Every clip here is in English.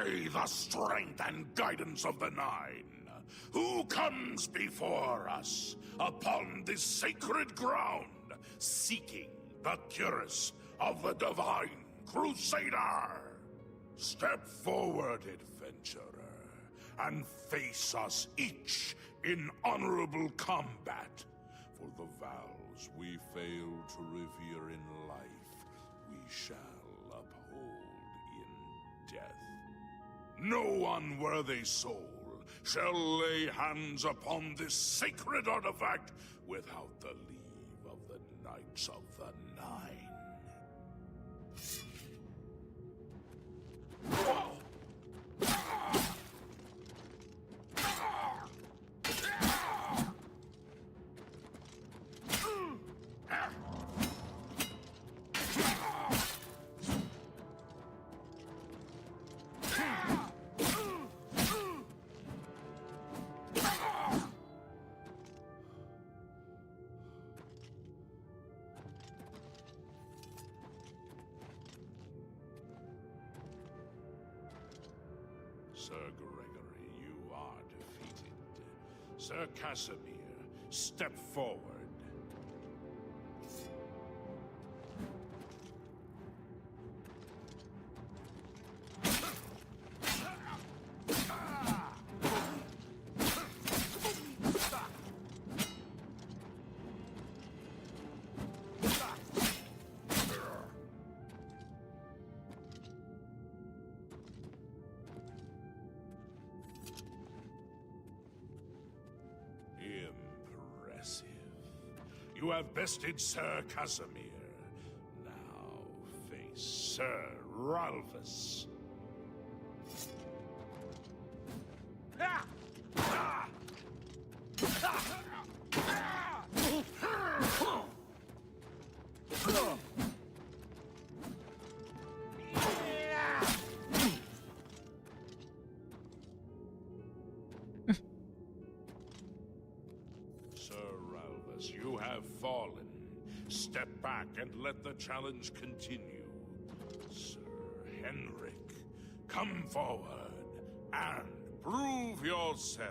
By the strength and guidance of the Nine, who comes before us upon this sacred ground, seeking the cuirass of the Divine Crusader? Step forward, adventurer, and face us each in honorable combat. For the vows we fail to revere in life, we shall uphold in death. No unworthy soul shall lay hands upon this sacred artifact without the leave of the Knights of the Nine. Sir Gregory, you are defeated. Sir Casimir, step forward. Impressive. You have bested Sir Casimir. Now face Sir Ralphus. Sir Ralphus, you have fallen. Step back and let the challenge continue. Sir Henrik, come forward and prove yourself.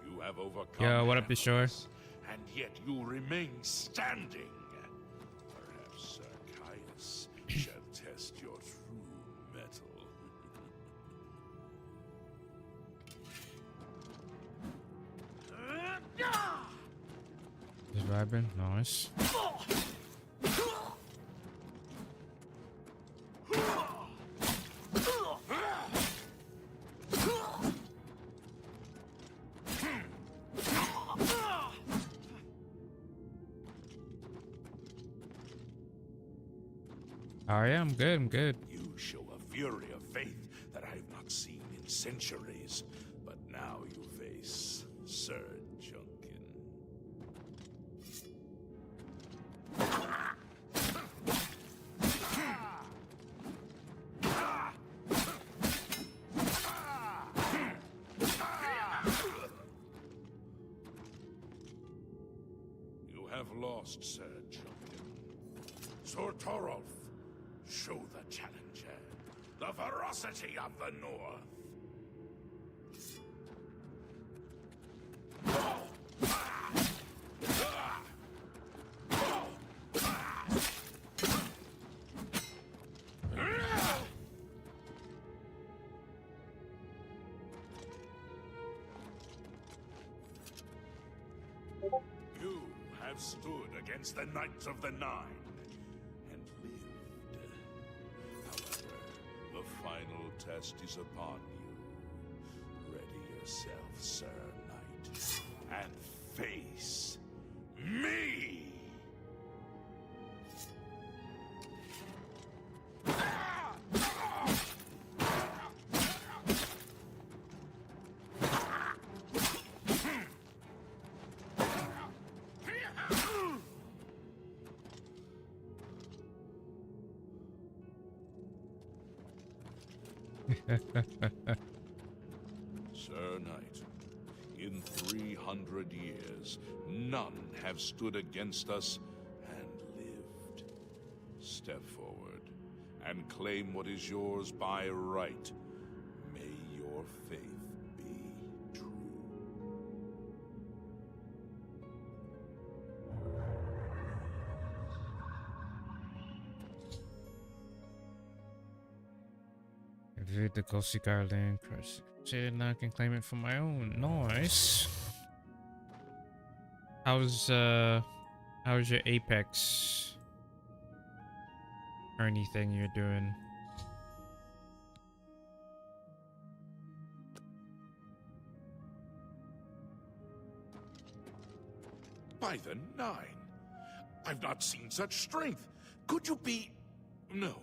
You have overcome. Yo, what up, Destroyer? And yet you remain standing. Perhaps Sir Caius shall test your true mettle. Just vibing, nice. Oh yeah, I'm good. You show a fury of faith that I have not seen in centuries. But now you face Sir Junkin. You have lost, Sir Junkin. Sir Torolf, show the challenger the ferocity of the North. You have stood against the Knights of the Nine and lived. However, the final test is upon you. Ready yourself, Sir Knight, and face me! Sir Knight, in 300 years, none have stood against us and lived. Step forward and claim what is yours by right. May your faith be true. Visit the Ghostly Garland. Now I can claim it for my own. Nice. How's your Apex? Or anything you're doing? By the Nine, I've not seen such strength. Could you be... No,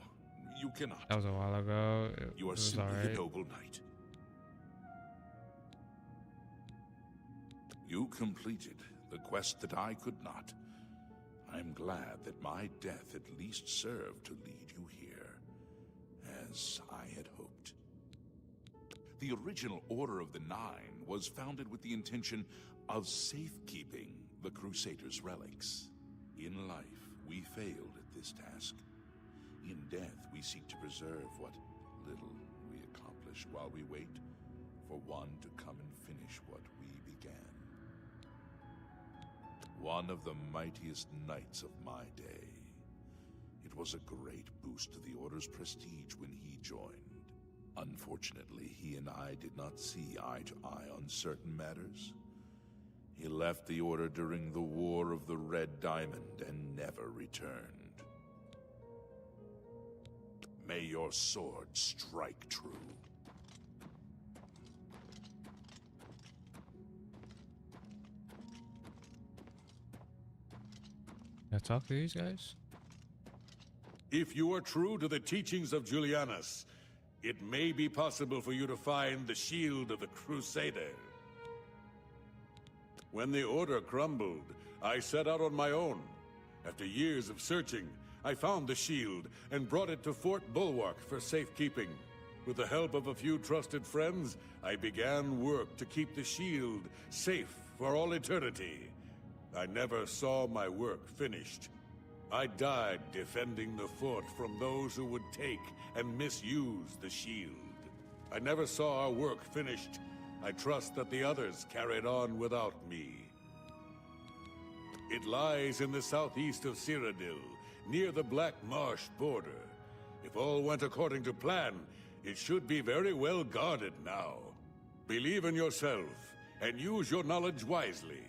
you cannot. That was a while ago. You are was simply alright. a noble knight. You completed the quest that I could not. I'm glad that my death at least served to lead you here, as I had hoped. The original Order of the Nine was founded with the intention of safekeeping the Crusaders' relics. In life, we failed at this task. In death, we seek to preserve what little we accomplish while we wait for one to come and finish what we began. One of the mightiest knights of my day. It was a great boost to the Order's prestige when he joined. Unfortunately, he and I did not see eye to eye on certain matters. He left the Order during the War of the Red Diamond and never returned. May your sword strike true. Can I talk to these guys? If you are true to the teachings of Julianus, it may be possible for you to find the shield of the Crusader. When the Order crumbled, I set out on my own. After years of searching, I found the shield and brought it to Fort Bulwark for safekeeping. With the help of a few trusted friends, I began work to keep the shield safe for all eternity. I never saw my work finished. I died defending the fort from those who would take and misuse the shield. I never saw our work finished. I trust that the others carried on without me. It lies in the southeast of Cyrodiil, near the Black Marsh border. If all went according to plan, it should be very well guarded now. Believe in yourself, and use your knowledge wisely.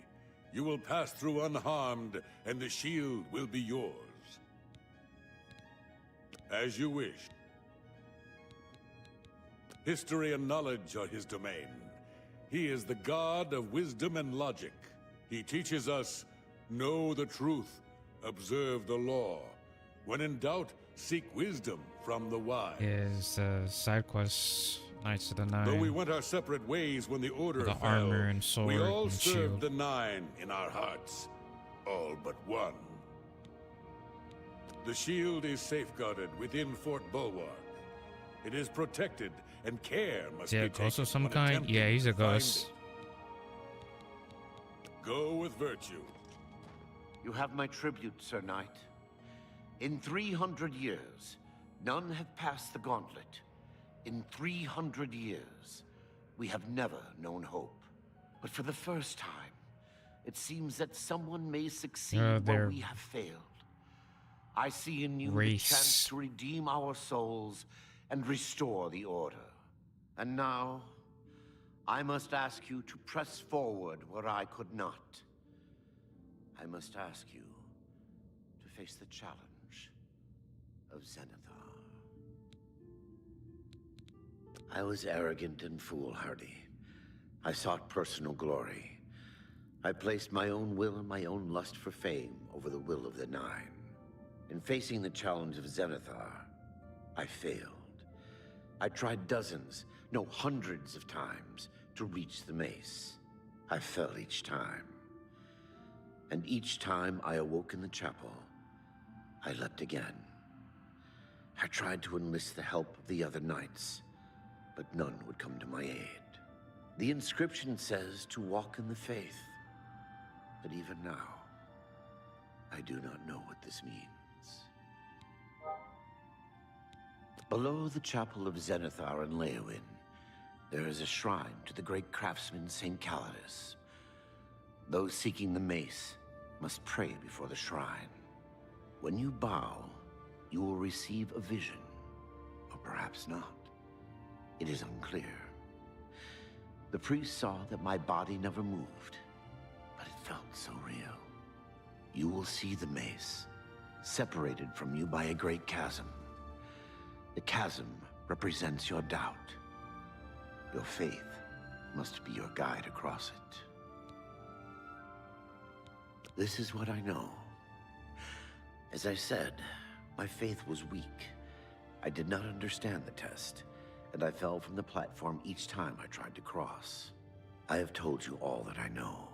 You will pass through unharmed, and the shield will be yours. As you wish. History and knowledge are his domain. He is the god of wisdom and logic. He teaches us, know the truth, observe the law. When in doubt, seek wisdom from the wise. Is side quests Knights of the Nine. Though we went our separate ways when the Order The fell, armor and sword we all and served shield. the Nine in our hearts. All but one. The shield is safeguarded within Fort Bulwark. It is protected, and care must Yeah, be ghost taken of some when kind? attempting Yeah, he's a to find ghost. it. Go with virtue. You have my tribute, Sir Knight. In 300 years, none have passed the gauntlet. In 300 years, we have never known hope. But for the first time, it seems that someone may succeed where their we have failed. I see in you race. the chance to redeem our souls and restore the Order. And now, I must ask you to press forward where I could not. I must ask you to face the challenge of Zenithar. I was arrogant and foolhardy. I sought personal glory. I placed my own will and my own lust for fame over the will of the Nine. In facing the challenge of Zenithar, I failed. I tried dozens, no hundreds of times to reach the mace. I fell each time. And each time I awoke in the chapel, I leapt again. I tried to enlist the help of the other knights, but none would come to my aid. The inscription says to walk in the faith, but even now, I do not know what this means. Below the chapel of Zenithar in Leowyn, there is a shrine to the great craftsman St. Calidus. Those seeking the mace must pray before the shrine. When you bow, you will receive a vision, or perhaps not. It is unclear. The priest saw that my body never moved, but it felt so real. You will see the mace, separated from you by a great chasm. The chasm represents your doubt. Your faith must be your guide across it. This is what I know. As I said, my faith was weak. I did not understand the test, and I fell from the platform each time I tried to cross. I have told you all that I know.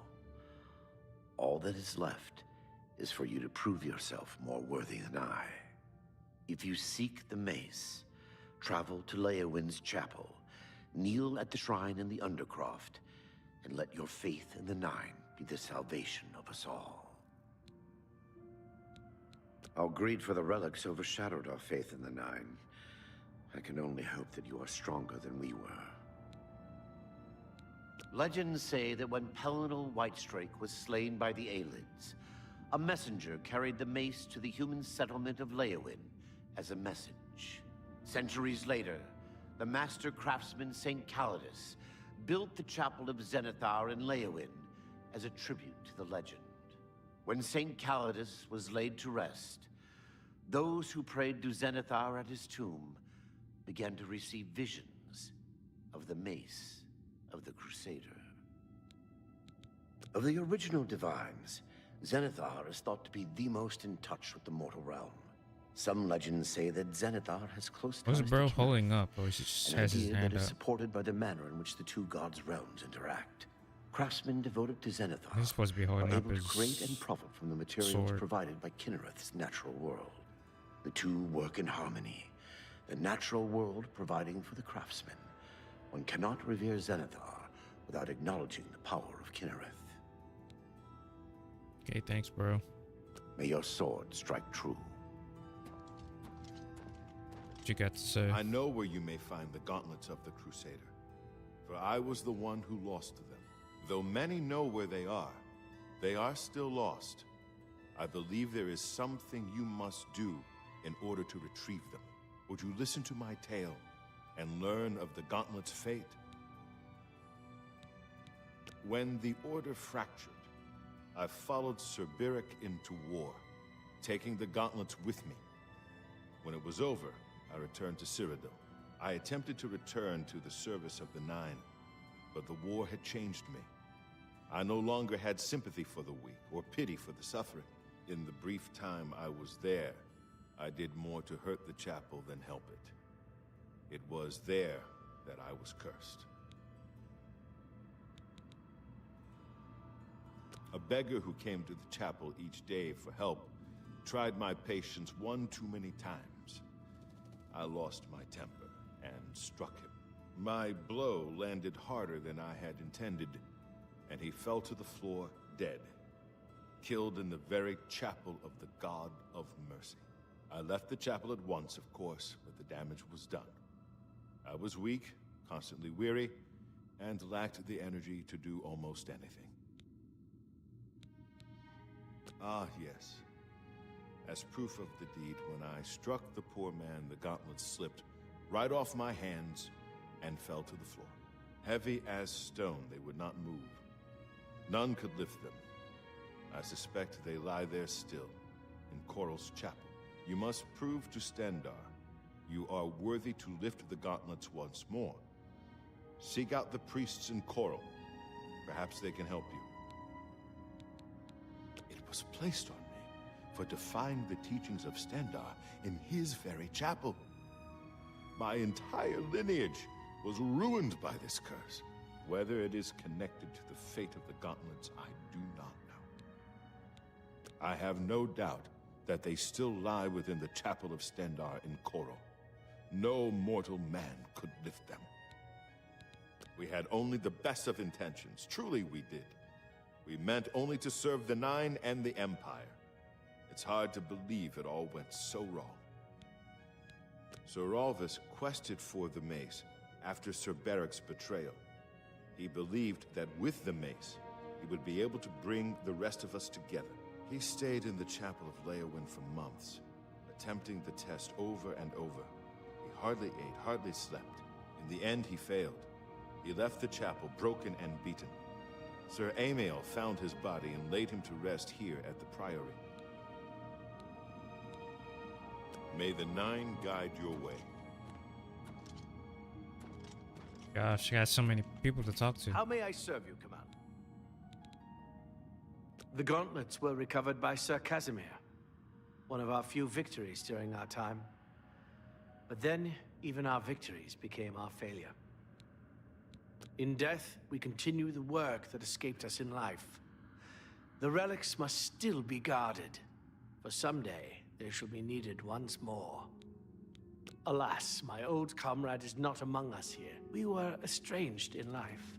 All that is left is for you to prove yourself more worthy than I. If you seek the mace, travel to Leowyn's chapel, kneel at the shrine in the Undercroft, and let your faith in the Nine be the salvation of us all. Our greed for the relics overshadowed our faith in the Nine. I can only hope that you are stronger than we were. Legends say that when Pelinal Whitestrake was slain by the Aelids, a messenger carried the mace to the human settlement of Leowyn as a message. Centuries later, the master craftsman St. Calidus built the chapel of Zenithar in Leowyn as a tribute to the legend. When St. Calidus was laid to rest, those who prayed to Zenithar at his tomb began to receive visions of the mace of the Crusader. Of the original divines, Zenithar is thought to be the most in touch with the mortal realm. Some legends say that Zenithar has close ties What's to bro Kineth, holding up? Or he just an has his idea that hand is up. supported by the manner in which the two gods' realms interact. Craftsmen devoted to Zenithar He's supposed to be are holding up able to his create and profit from the materials sword. provided by Kinnereth's natural world. The two work in harmony, the natural world providing for the craftsman. One cannot revere Zenithar without acknowledging the power of Kinnereth. Okay, thanks, bro. May your sword strike true. What you got to say? I know where you may find the gauntlets of the Crusader, for I was the one who lost them. Though many know where they are still lost. I believe there is something you must do in order to retrieve them. Would you listen to my tale and learn of the gauntlet's fate? When the Order fractured, I followed Sir Beric into war, taking the gauntlets with me. When it was over, I returned to Cyrodiil. I attempted to return to the service of the Nine, but the war had changed me. I no longer had sympathy for the weak or pity for the suffering. In the brief time I was there, I did more to hurt the chapel than help it. It was there that I was cursed. A beggar who came to the chapel each day for help tried my patience one too many times. I lost my temper and struck him. My blow landed harder than I had intended, and he fell to the floor dead, killed in the very chapel of the God of Mercy. I left the chapel at once, of course, but the damage was done. I was weak, constantly weary, and lacked the energy to do almost anything. Ah, yes. As proof of the deed, when I struck the poor man, the gauntlets slipped right off my hands and fell to the floor. Heavy as stone, they would not move. None could lift them. I suspect they lie there still, in Coral's chapel. You must prove to Stendarr you are worthy to lift the gauntlets once more. Seek out the priests in Coral. Perhaps they can help you. It was placed on me for defying the teachings of Stendarr in his very chapel. My entire lineage was ruined by this curse. Whether it is connected to the fate of the gauntlets, I do not know. I have no doubt that they still lie within the chapel of Stendarr in Coral. No mortal man could lift them. We had only the best of intentions. Truly, we did. We meant only to serve the Nine and the Empire. It's hard to believe it all went so wrong. Sir Alvis quested for the mace after Sir Beric's betrayal. He believed that with the mace, he would be able to bring the rest of us together. He stayed in the chapel of Leowyn for months, attempting the test over and over. He hardly ate, hardly slept. In the end, he failed. He left the chapel broken and beaten. Sir Amiel found his body and laid him to rest here at the Priory. May the Nine guide your way. Gosh, I got so many people to talk to. How may I serve you, Commander? The gauntlets were recovered by Sir Casimir, one of our few victories during our time. But then, even our victories became our failure. In death, we continue the work that escaped us in life. The relics must still be guarded, for someday they shall be needed once more. Alas, my old comrade is not among us here. We were estranged in life,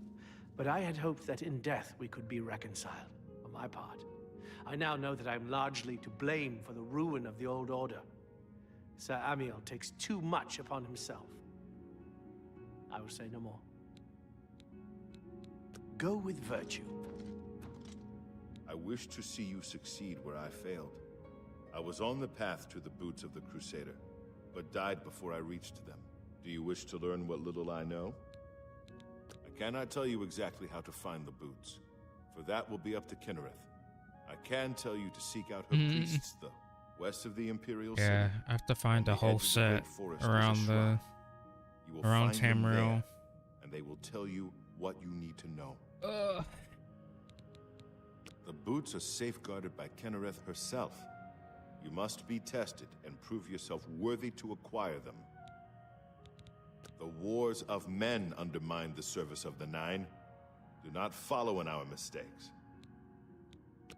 but I had hoped that in death we could be reconciled. For my part, I now know that I'm largely to blame for the ruin of the old order. Sir Amiel takes too much upon himself. I will say no more. Go with virtue. I wish to see you succeed where I failed. I was on the path to the boots of the Crusader, but died before I reached them. Do you wish to learn what little I know? I cannot tell you exactly how to find the boots, for that will be up to Kinnereth. I can tell you to seek out her priests, though, west of the Imperial City. Yeah, I have to find the whole set around around Tamriel. And they will tell you what you need to know. The boots are safeguarded by Kinnereth herself. You must be tested and prove yourself worthy to acquire them. The wars of men undermine the service of the Nine. Do not follow in our mistakes.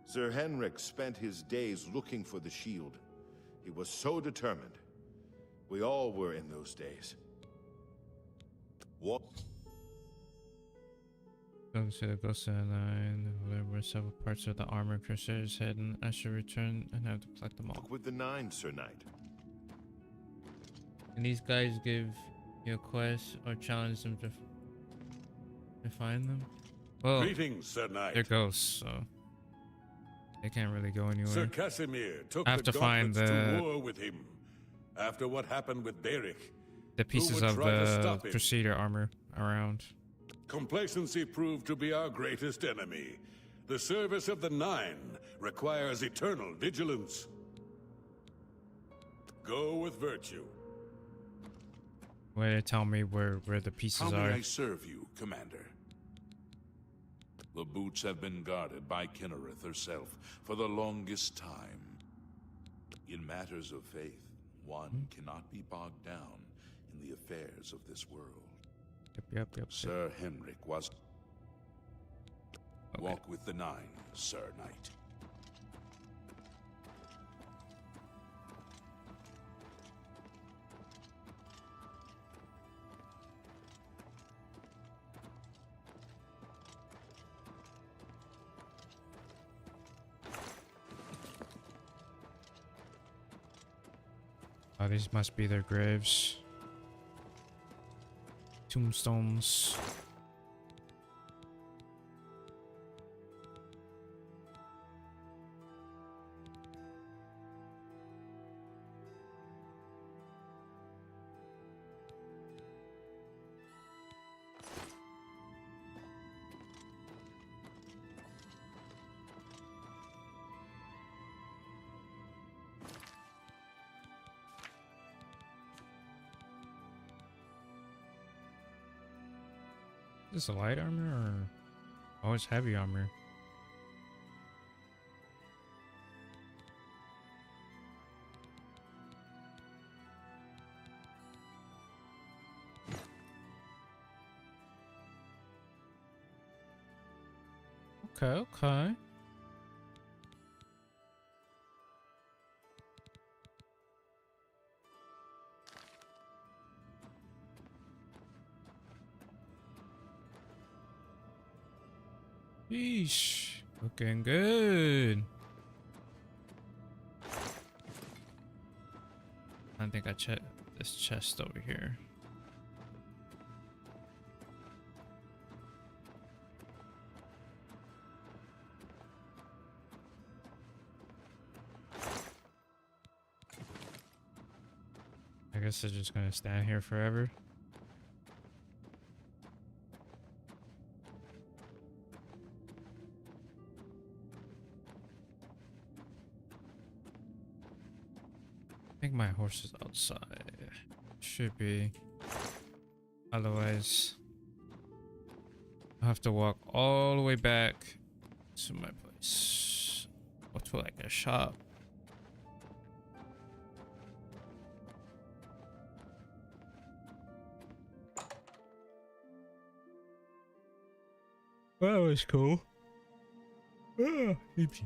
Sir Henrik spent his days looking for the shield. He was so determined. We all were in those days. What? Go to the Ghost of the Nine, where several parts of the armor Crusader's hidden. I should return and have to collect them all. Walk with the Nine, Sir Knight. And these guys give you a quest or challenge them to find them? Well, Greetings, Sir Knight. they're ghosts, so they can't really go anywhere. Sir Casimir took I have the to find gauntlets to war with him. After what happened with Beric, the pieces would of try to the stop him? Crusader armor around. complacency proved to be our greatest enemy. The service of the Nine requires eternal vigilance. Go with virtue. Way to tell me where the pieces How are. may I serve you, Commander? The boots have been guarded by Kinnereth herself for the longest time. In matters of faith, one cannot be bogged down in the affairs of this world. Yep. Sir Henrik was... Okay. Walk with the Nine, Sir Knight. Oh, these must be their graves. Tombstones. Is this a light armor or... Oh, it's heavy armor. Okay. Yeesh. Looking good. I think I checked this chest over here. I guess they're just gonna stand here forever. I think my horse is outside. Should be. Otherwise, I have to walk all the way back to my place. Or to like a shop. That was cool. Ah, empty.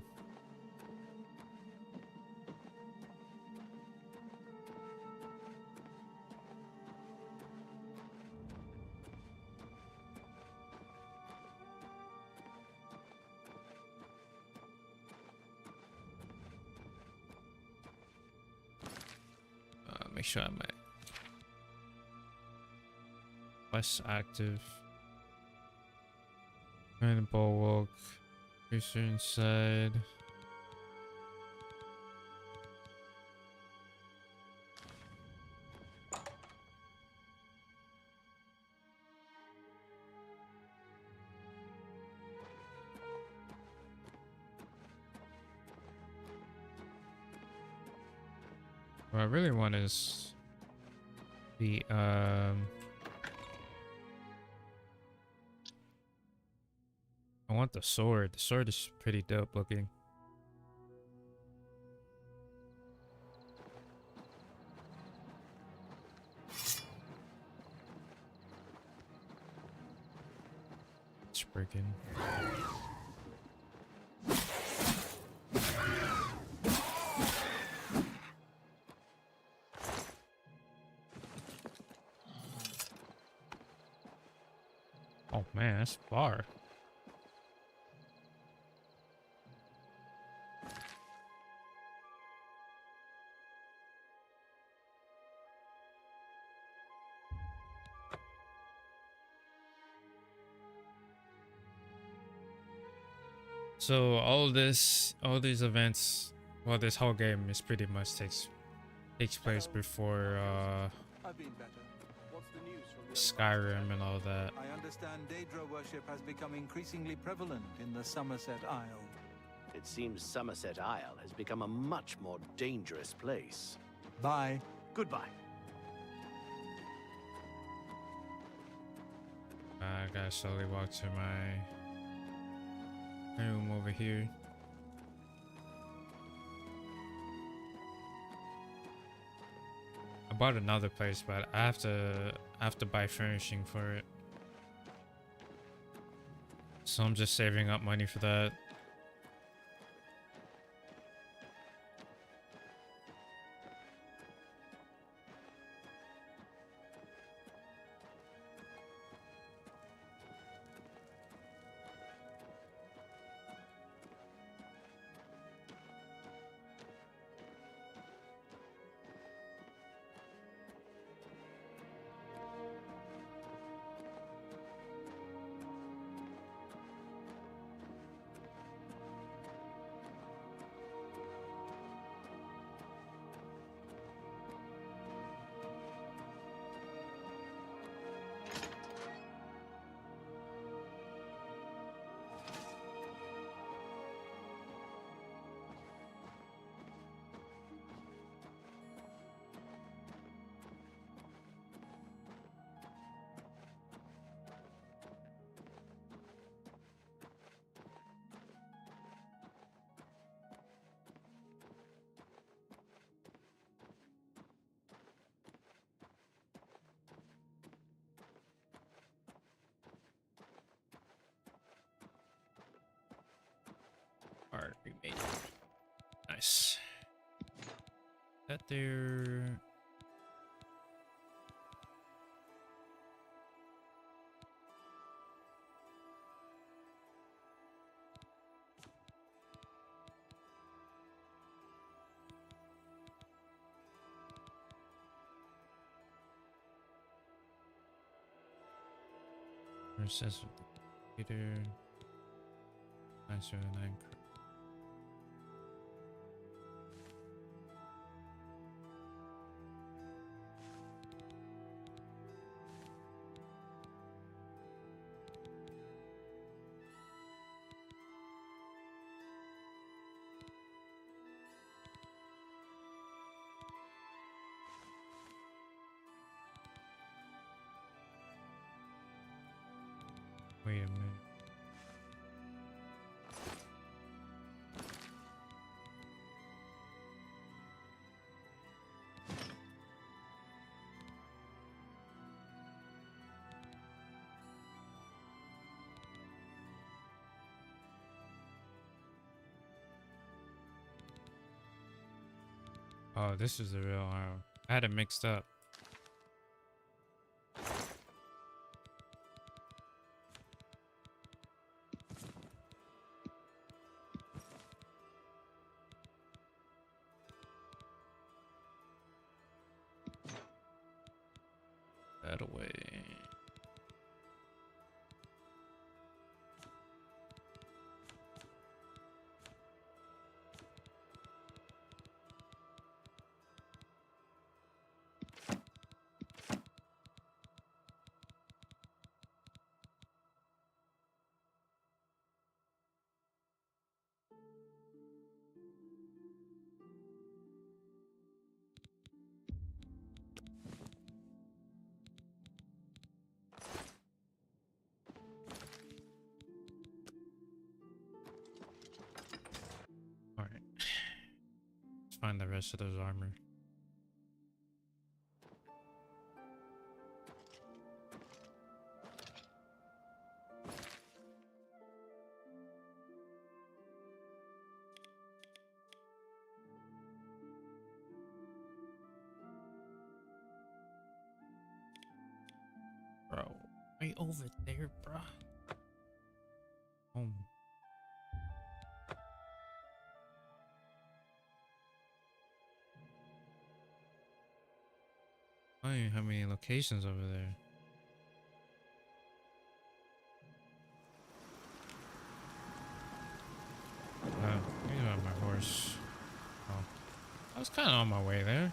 Make sure I'm less active. And the bulwark. Creature inside. What I really want is the I want the sword. The sword is pretty dope looking. It's breaking. Oh man, that's far. So all these events, well, this whole game is pretty much takes place before I've been better. What's the news from the Skyrim and all that. I understand Daedra worship has become increasingly prevalent in the Somerset Isle. It seems Somerset Isle has become a much more dangerous place. Bye. Goodbye. I gotta slowly walk to my room over here. I bought another place, but I have to buy furnishing for it. So I'm just saving up money for that. Alright, we made it. Nice. That there. Says Peter 909. Wait a minute. Oh, this is the real arrow. I had it mixed up. That away. All right. Let's find the rest of those armor. Bro, way over there, bro. Oh. I don't even have many locations over there. You have my horse. Oh, I was kind of on my way there.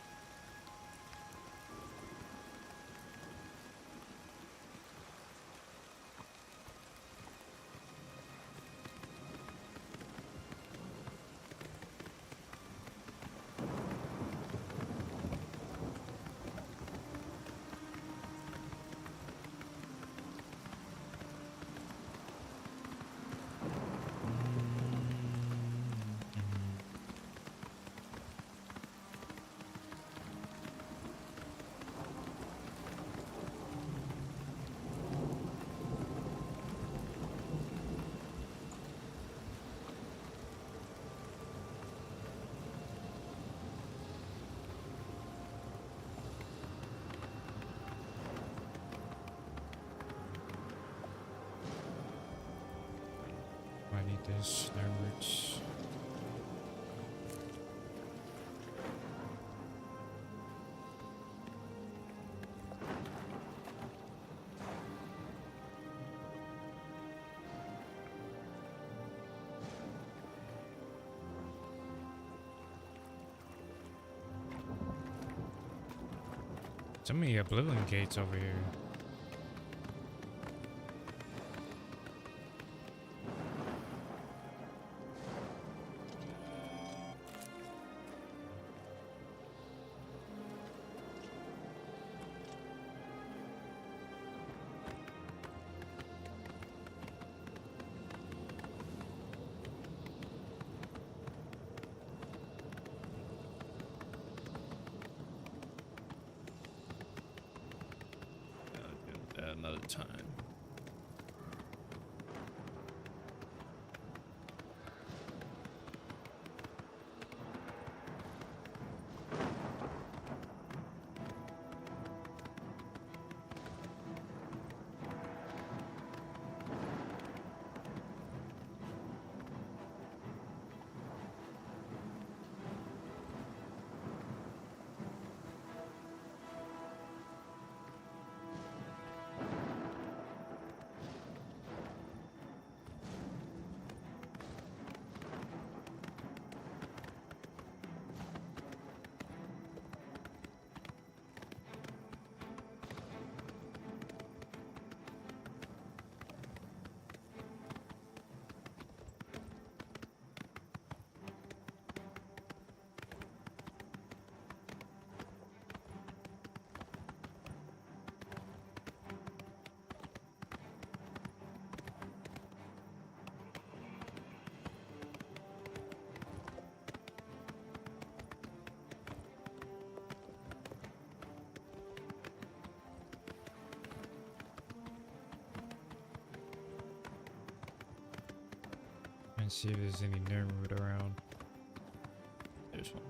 I need this. That works. So many oblivion gates over here. Another time. and see if there's any Nirnroot around. There's one.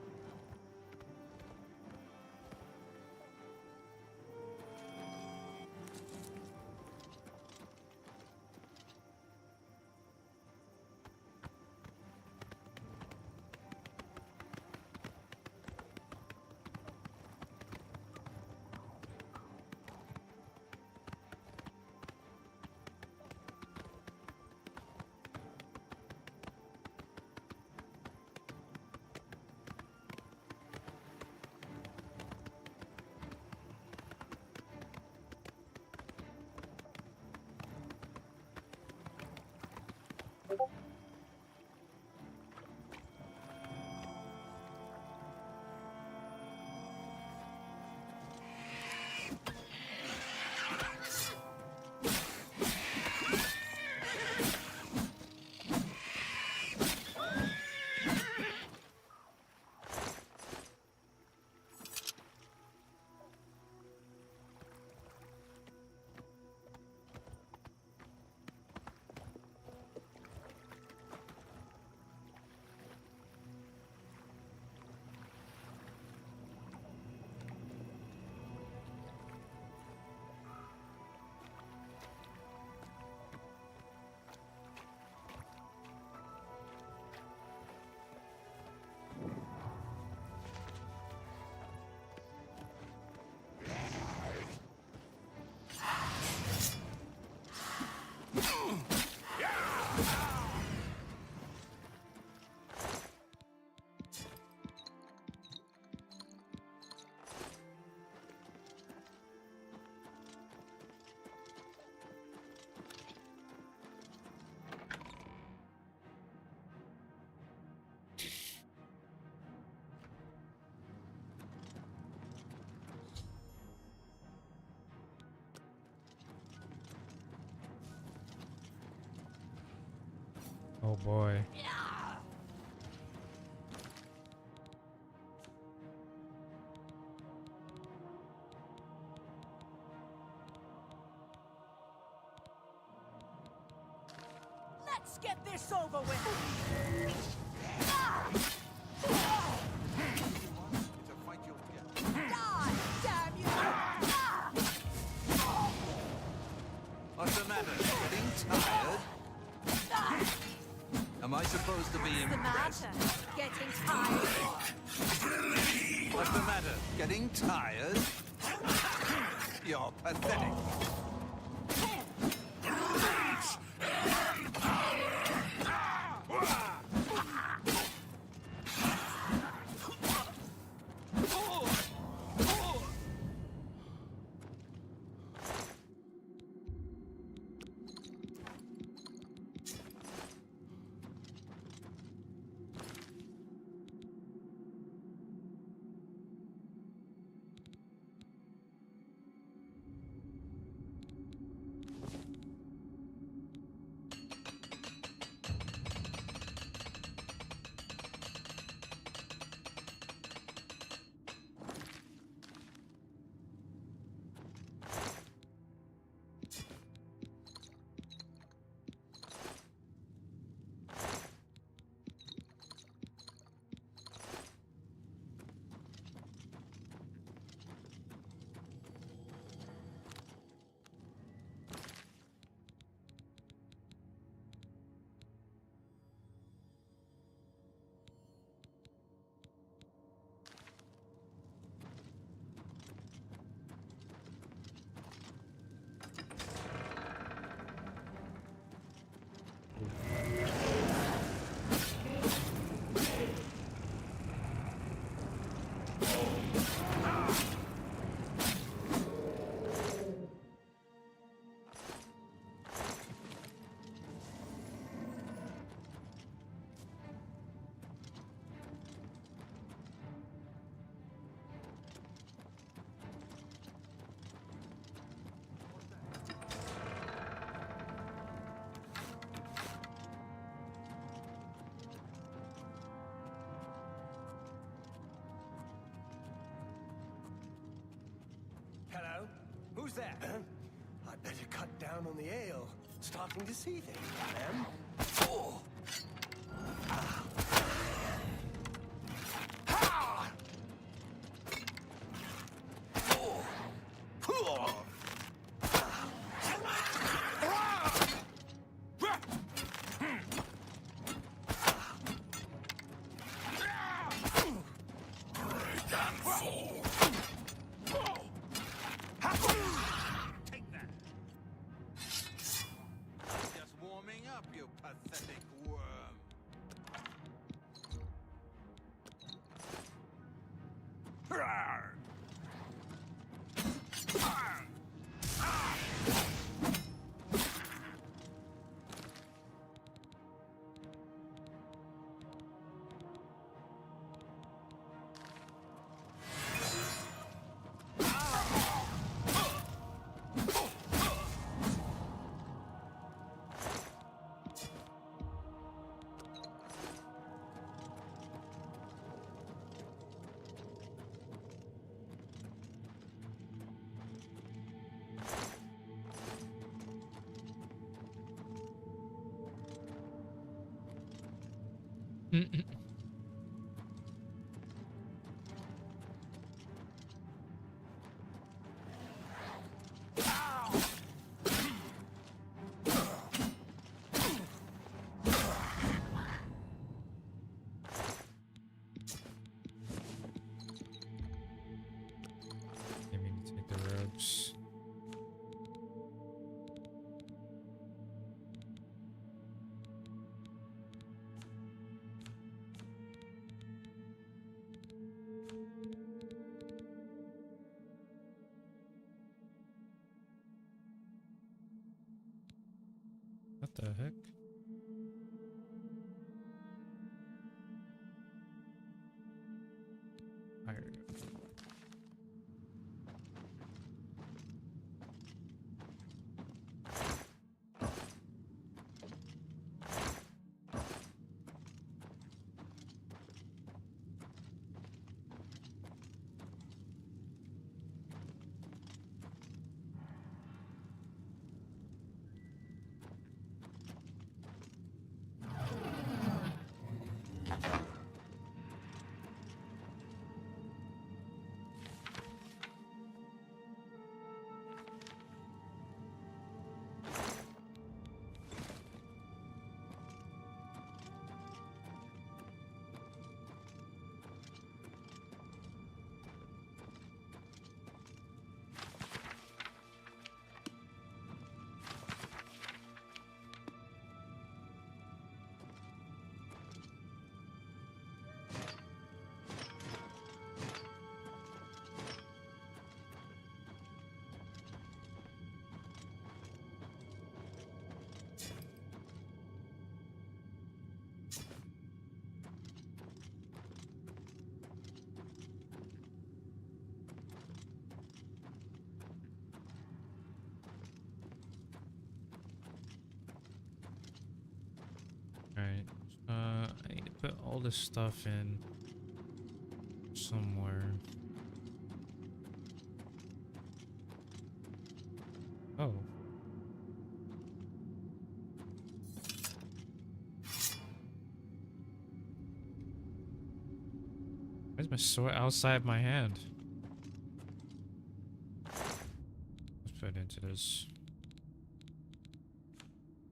Oh boy. Let's get this over with. It's a fight you'll get. Die, damn you! What's the matter? Getting tired? Am I supposed to be What's the impressed? matter? Getting tired? What's the matter? Getting tired? You're pathetic. Hello? Who's there? I'd better cut down on the ale. Starting to see things, I am. Oh. Take that. Just warming up, you pathetic worm. Maybe need to take the ropes. What the heck? Fire. Alright, I need to put all this stuff in somewhere. Oh. Where's my sword outside my hand? Let's put it into this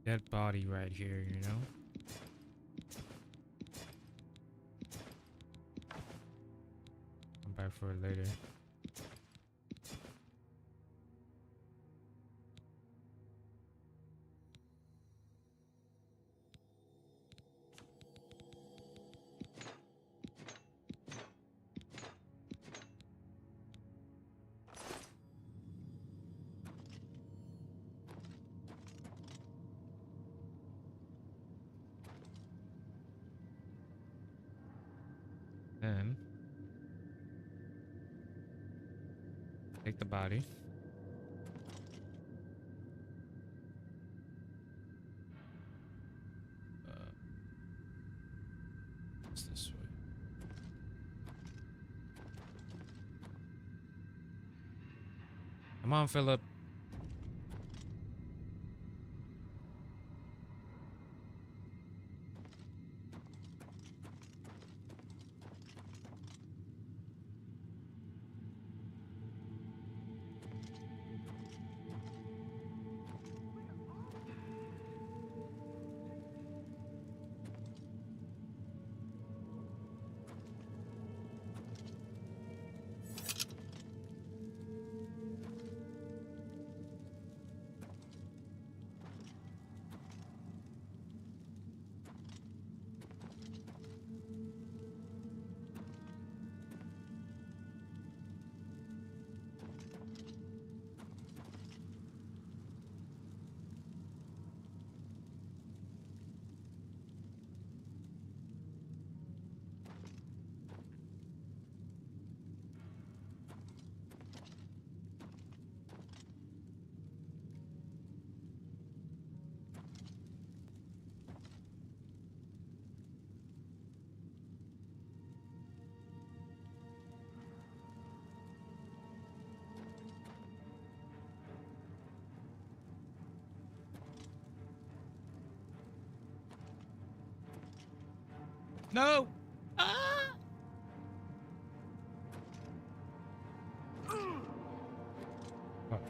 dead body right here, you know? Come back for it later. Then take the body. What's this way? Come on, Philip. No! Ah! Fuck.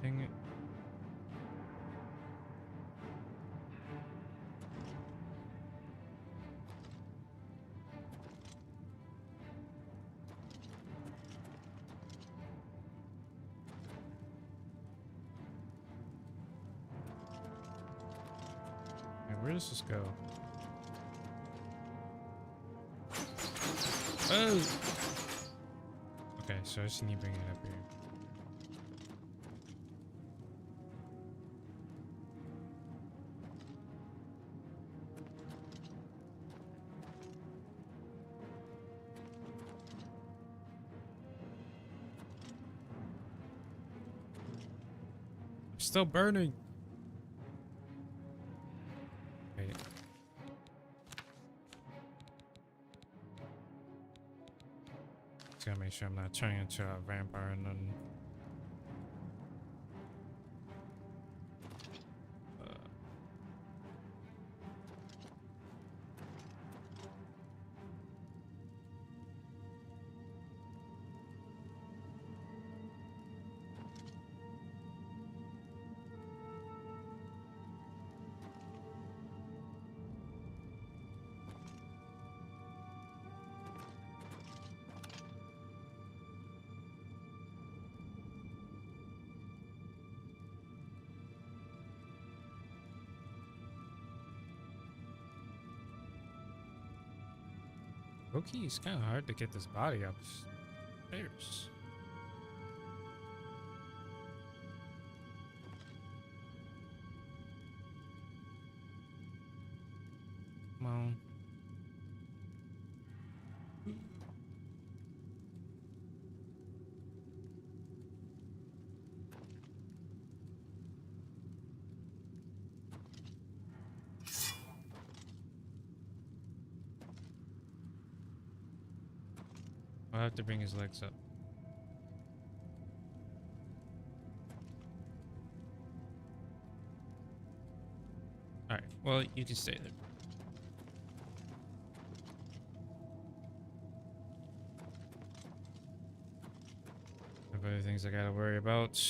Dang it. Okay, where does this go? Oh! Okay, so I just need to bring it up here. Still burning. Wait. Just gotta make sure I'm not turning into a vampire and then. Okay, it's kind of hard to get this body upstairs. Come on. I'll have to bring his legs up. Alright, well, you can stay there. I have other things I gotta worry about.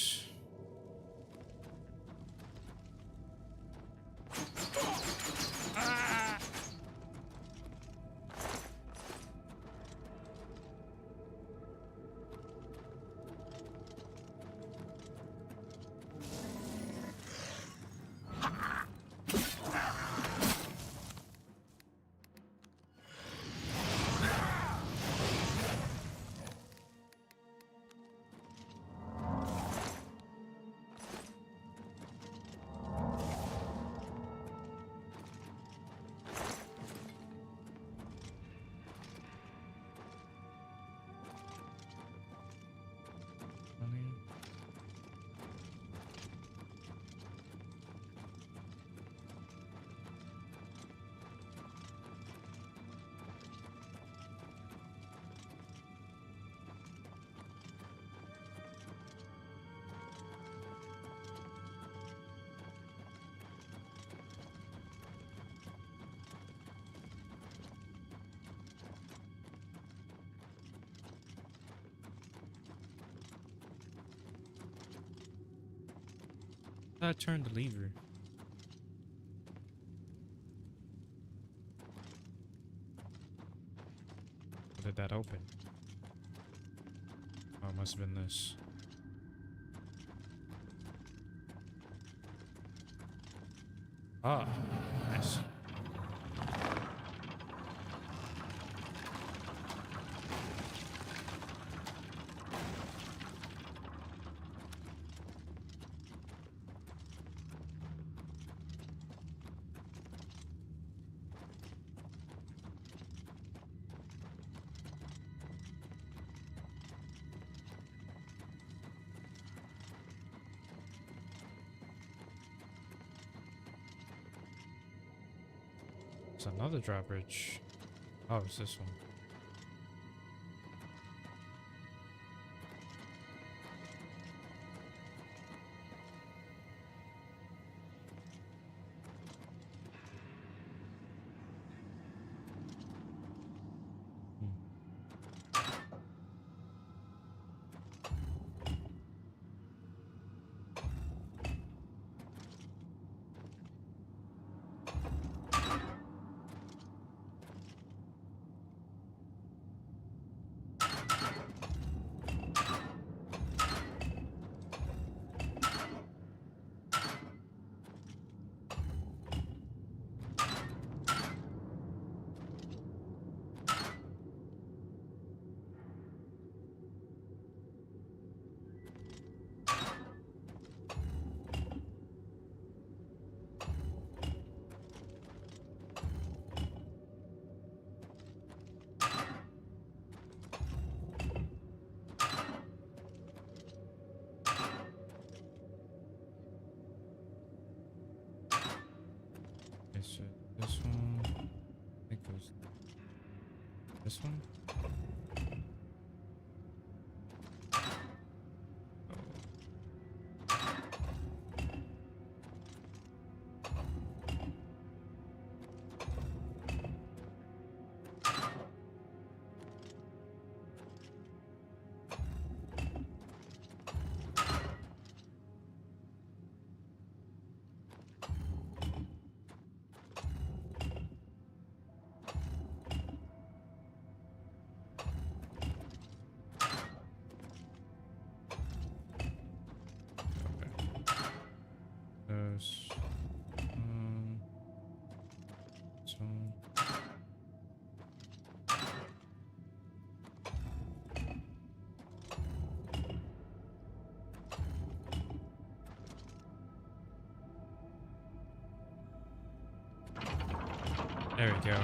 I turned the lever. Or did that open? Oh, it must have been this. Ah, nice. It's another drawbridge. Oh, it's this one. So this one, I think it was this one. There's this one. There we go.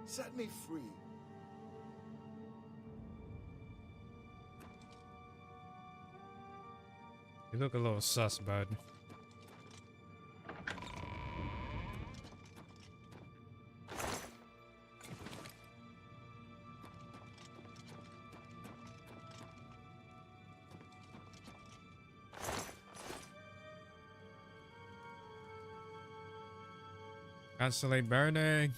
Set me free. You look a little sus, bud. Constantly burning.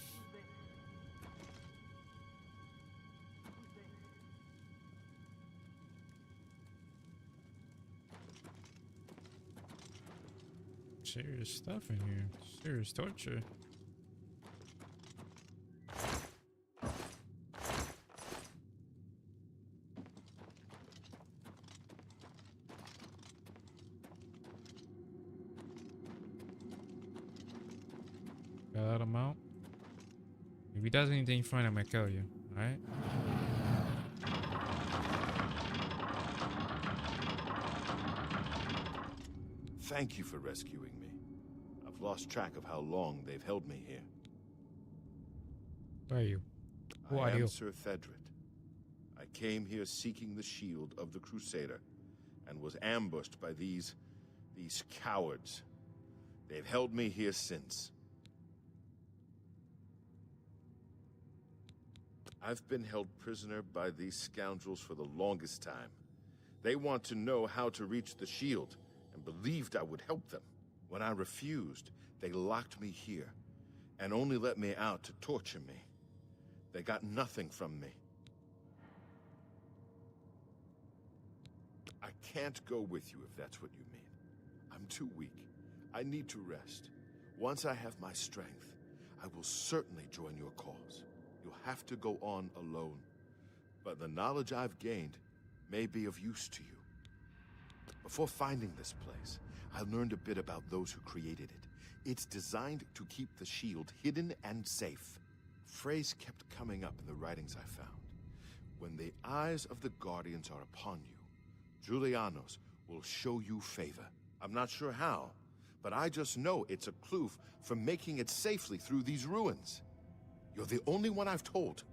Serious stuff in here. Serious torture. Got that amount. If he does anything fun, I'm gonna kill you. Alright? Thank you for rescuing me. I've lost track of how long they've held me here. Who are you? Who I are you? am Sir Thedred. I came here seeking the shield of the Crusader, and was ambushed by these cowards. They've held me here since. I've been held prisoner by these scoundrels for the longest time. They want to know how to reach the shield, and believed I would help them. When I refused, they locked me here, and only let me out to torture me. They got nothing from me. I can't go with you if that's what you mean. I'm too weak. I need to rest. Once I have my strength, I will certainly join your cause. You'll have to go on alone. But the knowledge I've gained may be of use to you. Before finding this place, I learned a bit about those who created it. It's designed to keep the shield hidden and safe. Phrase kept coming up in the writings I found. When the eyes of the Guardians are upon you, Julianos will show you favor. I'm not sure how, but I just know it's a clue for making it safely through these ruins. You're the only one I've told.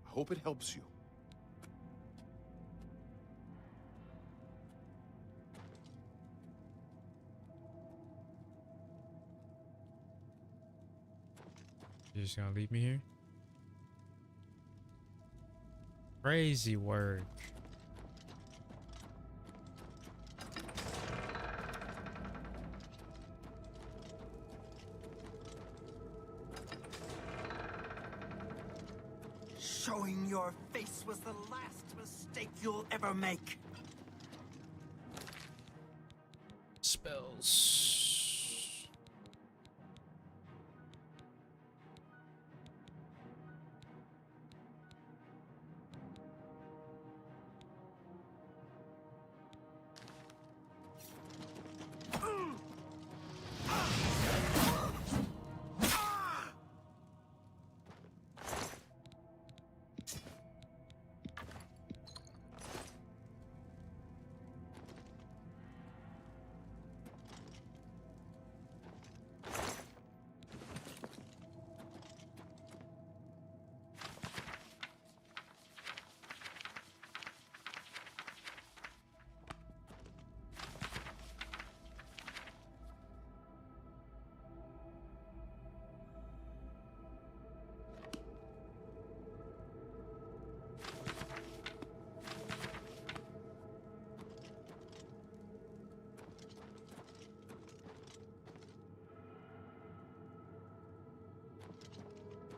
I hope it helps you. You're just gonna leave me here? Crazy work. Showing your face was the last mistake you'll ever make. Spells.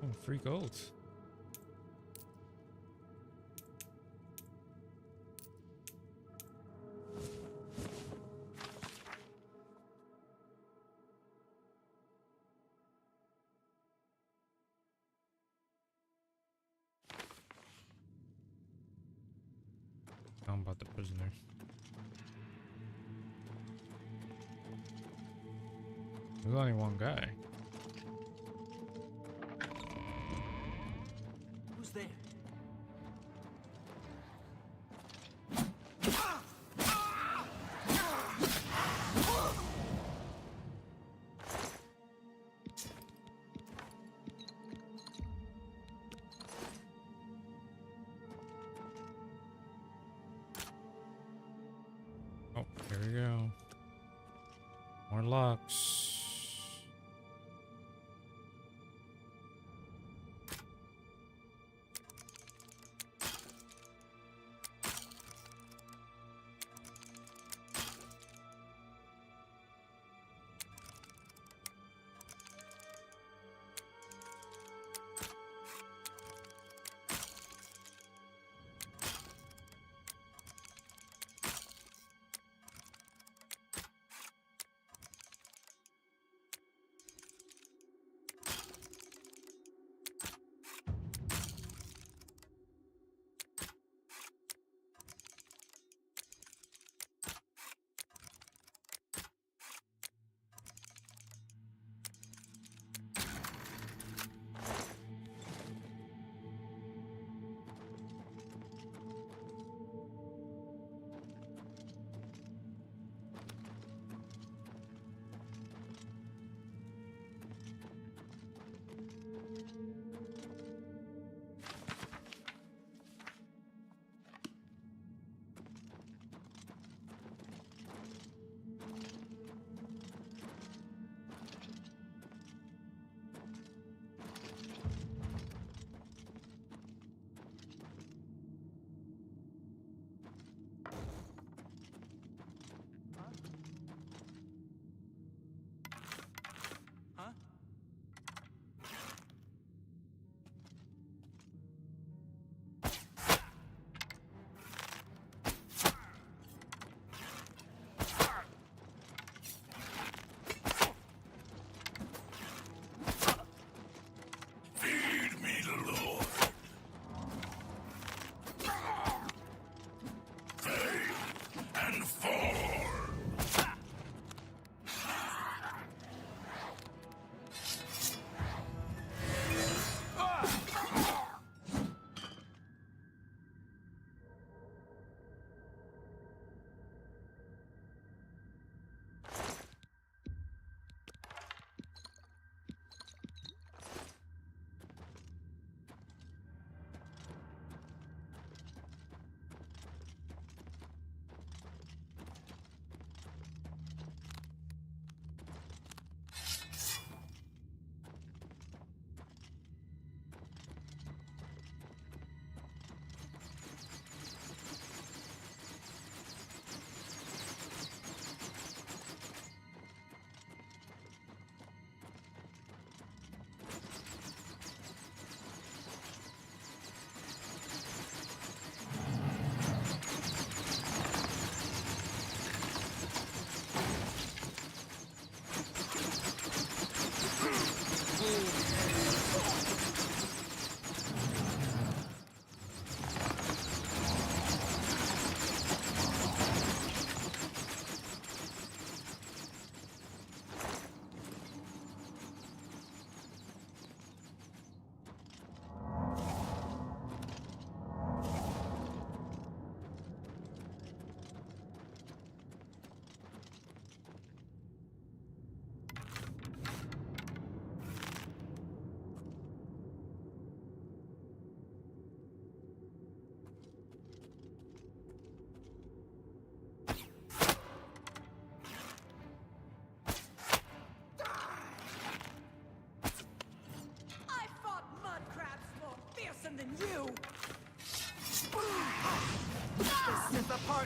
Oh, free gold. Talking about the prisoner. There's only one guy. Who's there? Oh, here we go. More locks.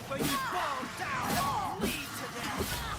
where you fall down and bleed to death.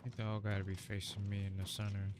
I think they all gotta be facing me in the center.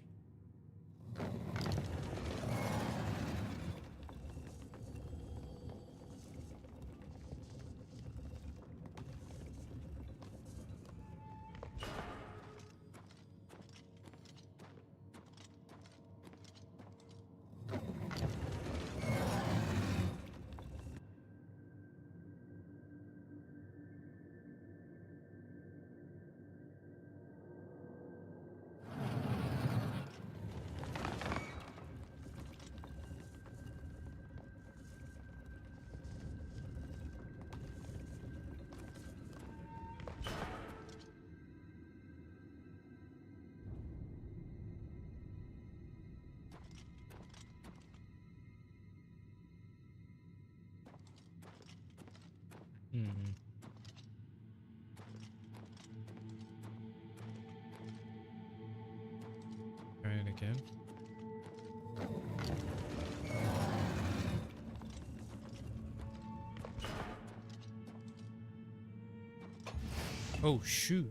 Oh shoot.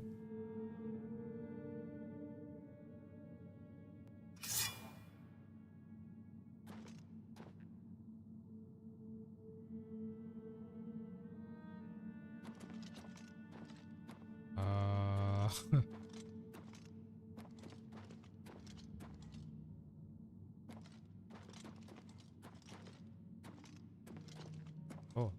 Oh.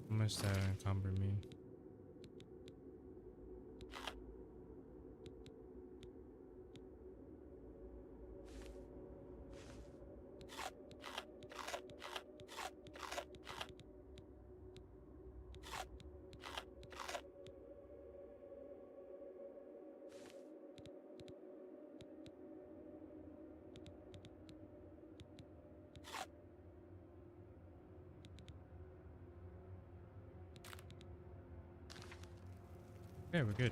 How much that encumber me? Okay, we're good.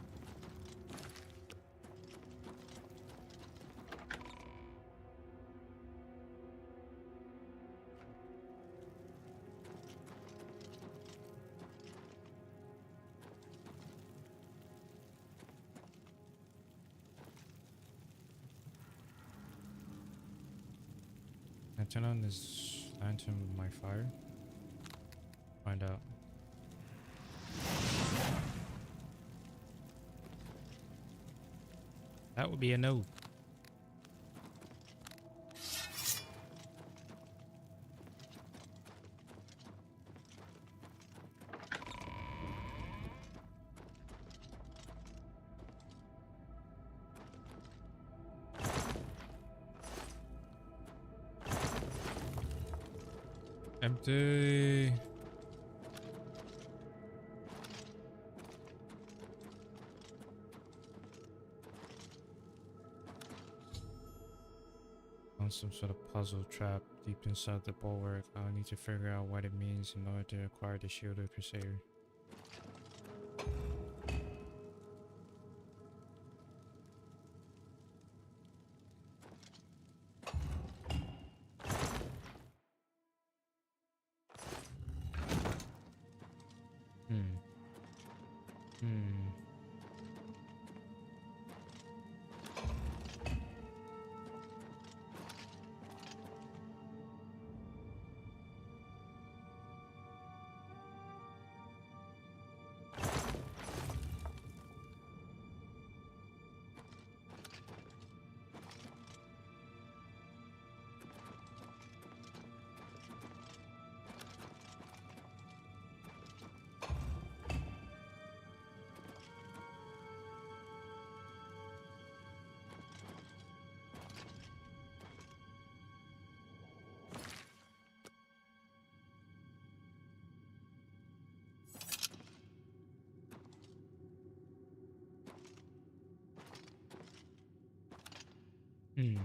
Can I turn on this lantern with my fire? Find out. That would be a no. Empty. On some sort of puzzle trap deep inside the bulwark. I'll need to figure out what it means in order to acquire the Shield of Crusader. Hmm.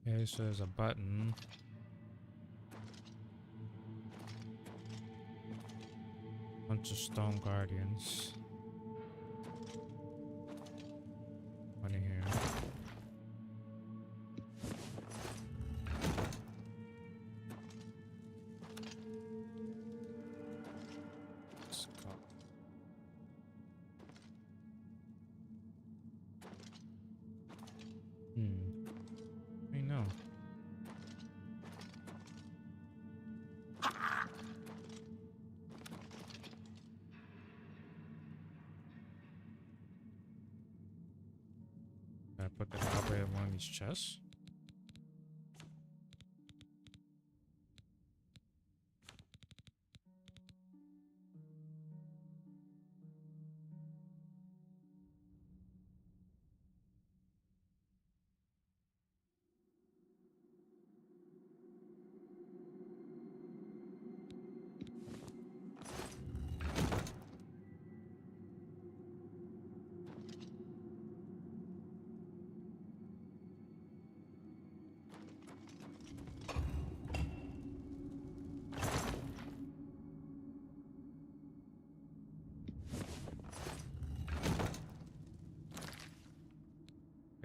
Okay, so there's a button. Bunch of stone guardians. One in here. Let's go. I know. Gotta put the cowboy in one of these chests.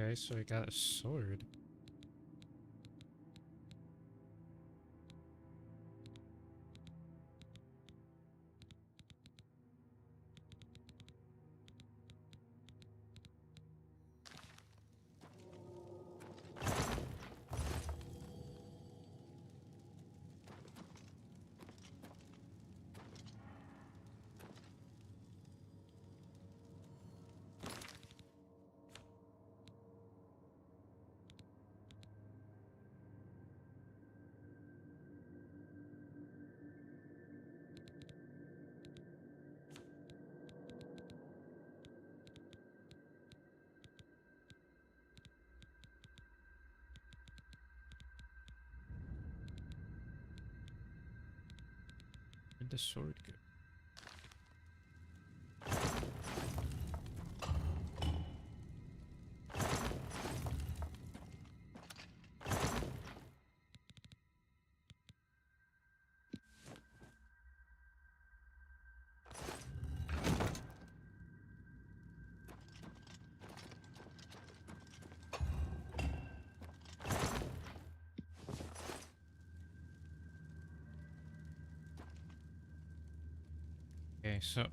Okay, so we got a sword. Where'd the sword go? Okay, so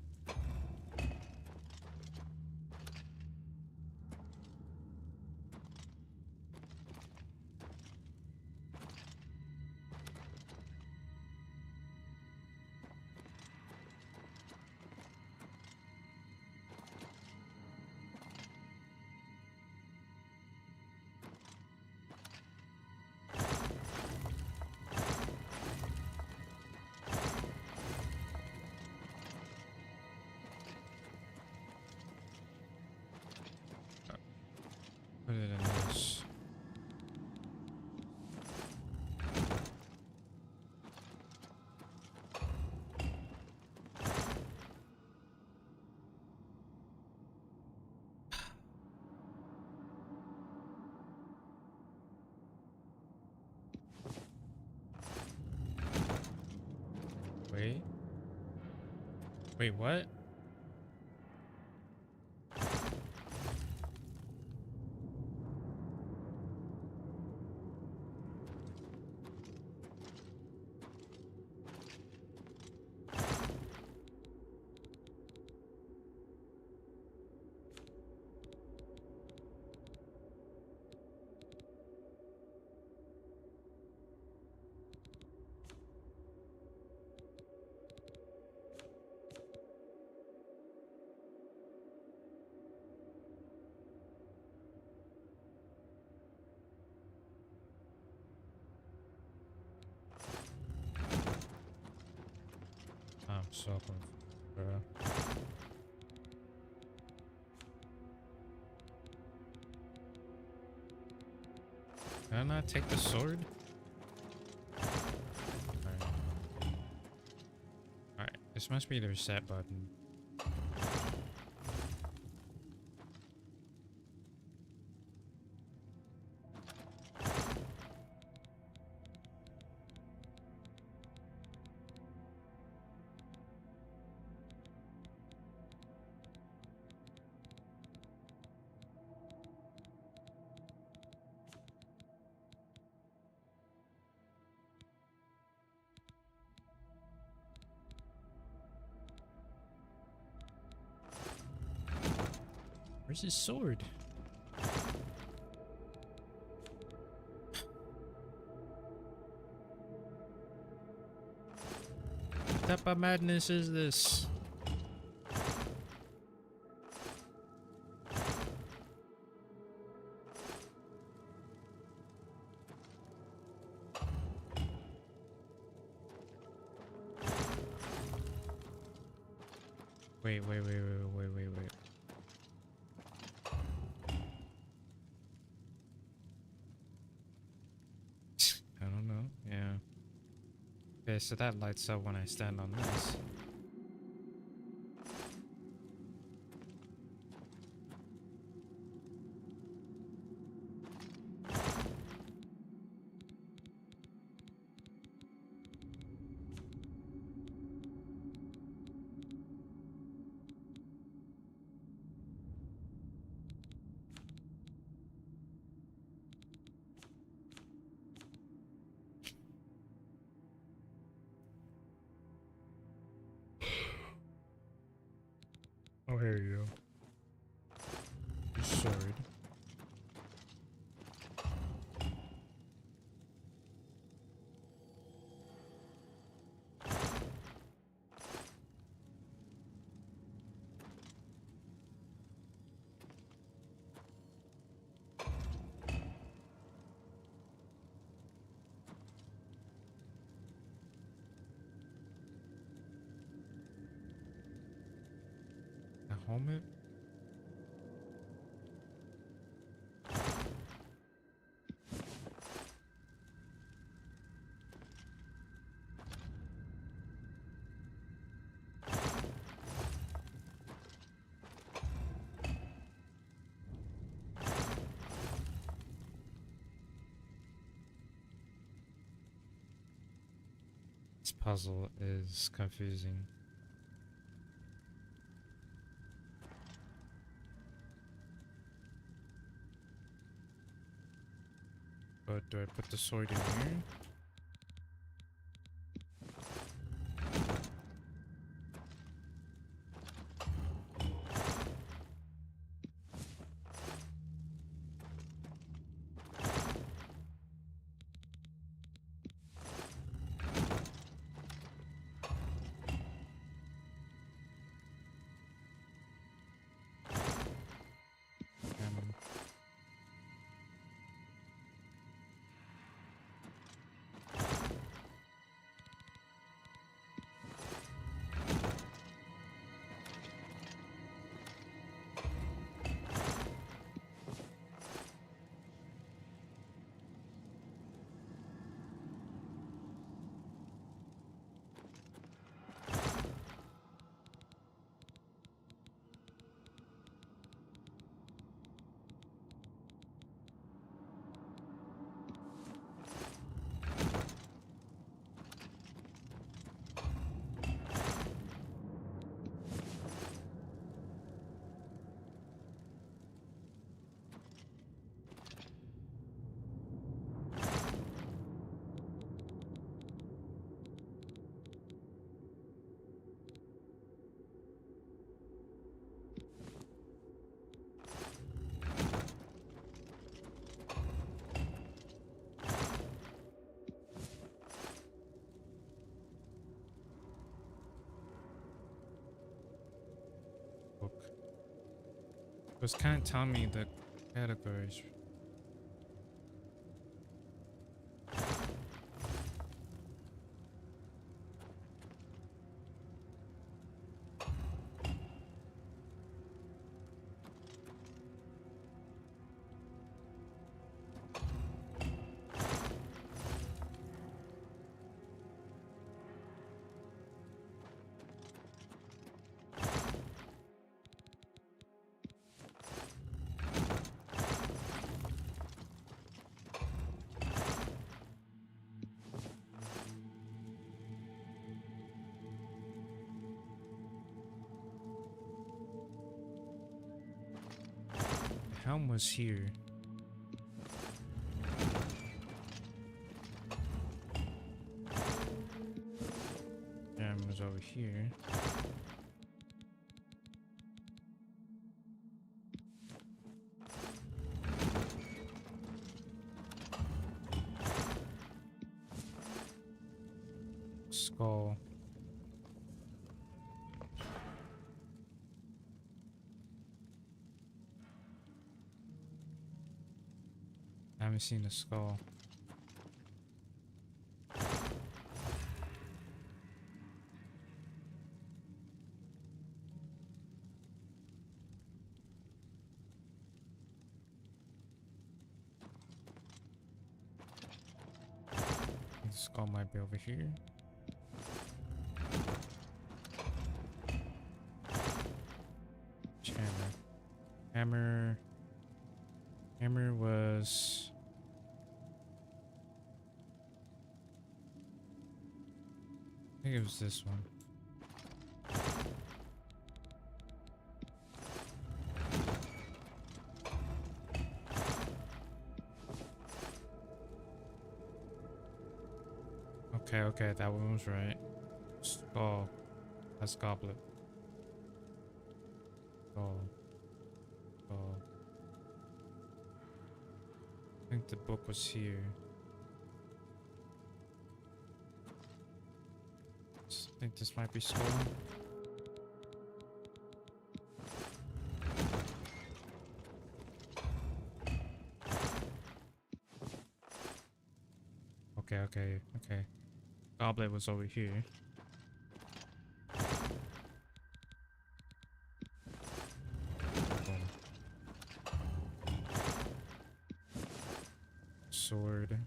put it in this. Wait. Wait, what? I'm so confused, bro. Can I not take the sword? Alright, this must be the reset button. Where's his sword? What type of madness is this? Wait. I don't know. Yeah. Okay, so that lights up when I stand on this. Oh, here you go. Your sword. A helmet? This puzzle is confusing. But do I put the sword in here? Book. It was kind of telling me the categories. The helm was here. Jam was over here. skull. I haven't seen the skull. The skull might be over here. Hammer. Hammer was... I think it was this one. Okay, that one was right. Skull. That's goblet. Skull. Skull. I think the book was here. I think this might be skull. Okay. Goblet was over here. Sword.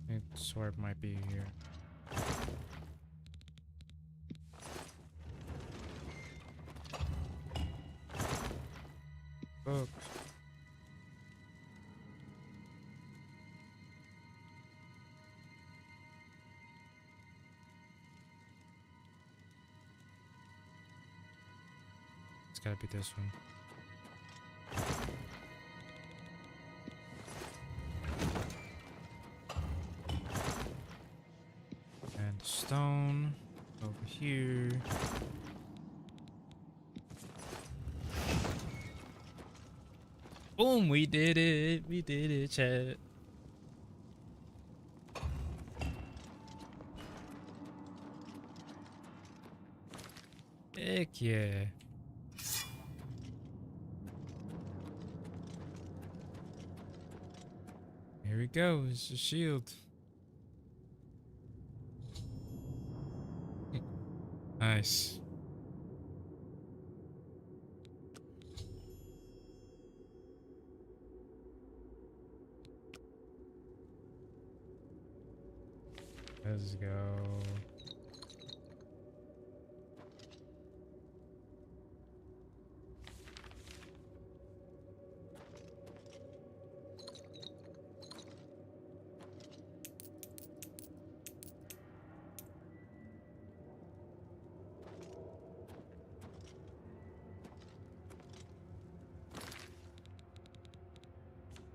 I think the sword might be here. Book. It's gotta be this one. And stone over here. Boom, we did it, chat. Heck yeah. Here we go, it's the shield. Nice. Let's go.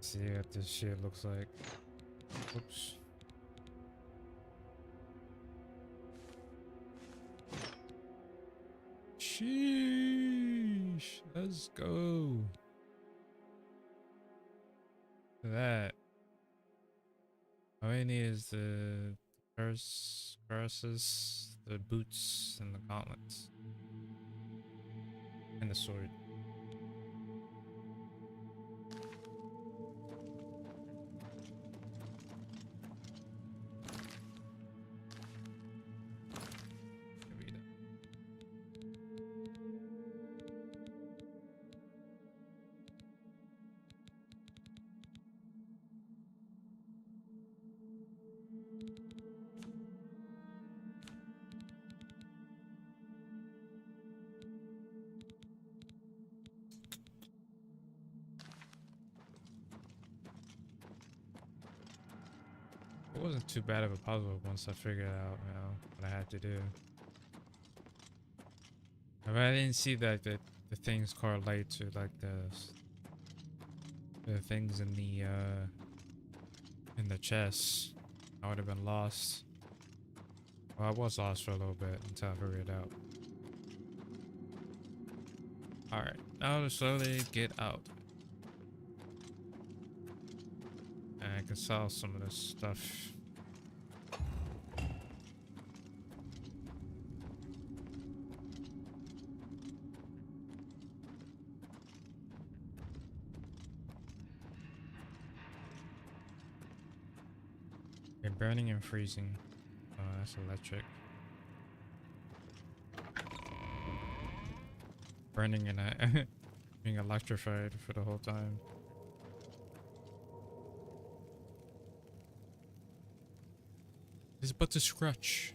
See what this shit looks like. Oops. Sheesh. Let's go. Look at that. All I need is the curses, the boots, and the gauntlets. And the sword. It wasn't too bad of a puzzle once I figured out, you know, what I had to do. But I didn't see that the things correlate to like the things in the chest. I would have been lost. Well, I was lost for a little bit until I figured it out. Alright, I'll slowly get out. And I can sell some of this stuff. Okay, burning and freezing. Oh, that's electric. Burning and being electrified for the whole time. It's but to scratch.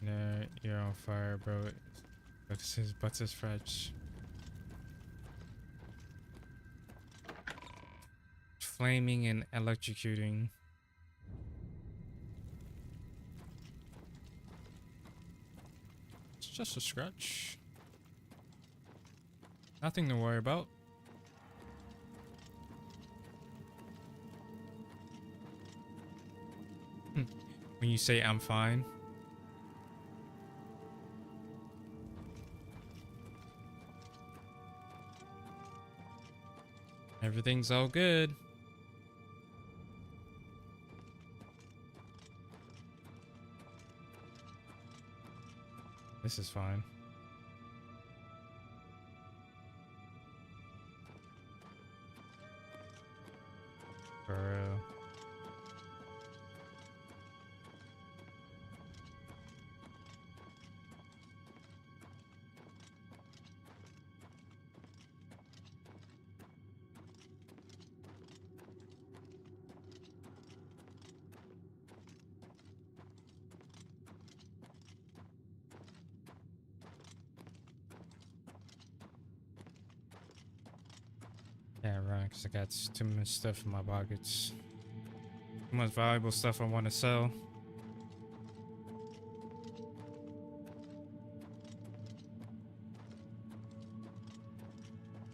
No, you're on fire, bro. But this is but as fresh. Flaming and electrocuting. It's just a scratch. Nothing to worry about. When you say I'm fine. Everything's all good. This is fine. For real. Yeah, right, because I got too much stuff in my pockets. Too much valuable stuff I want to sell.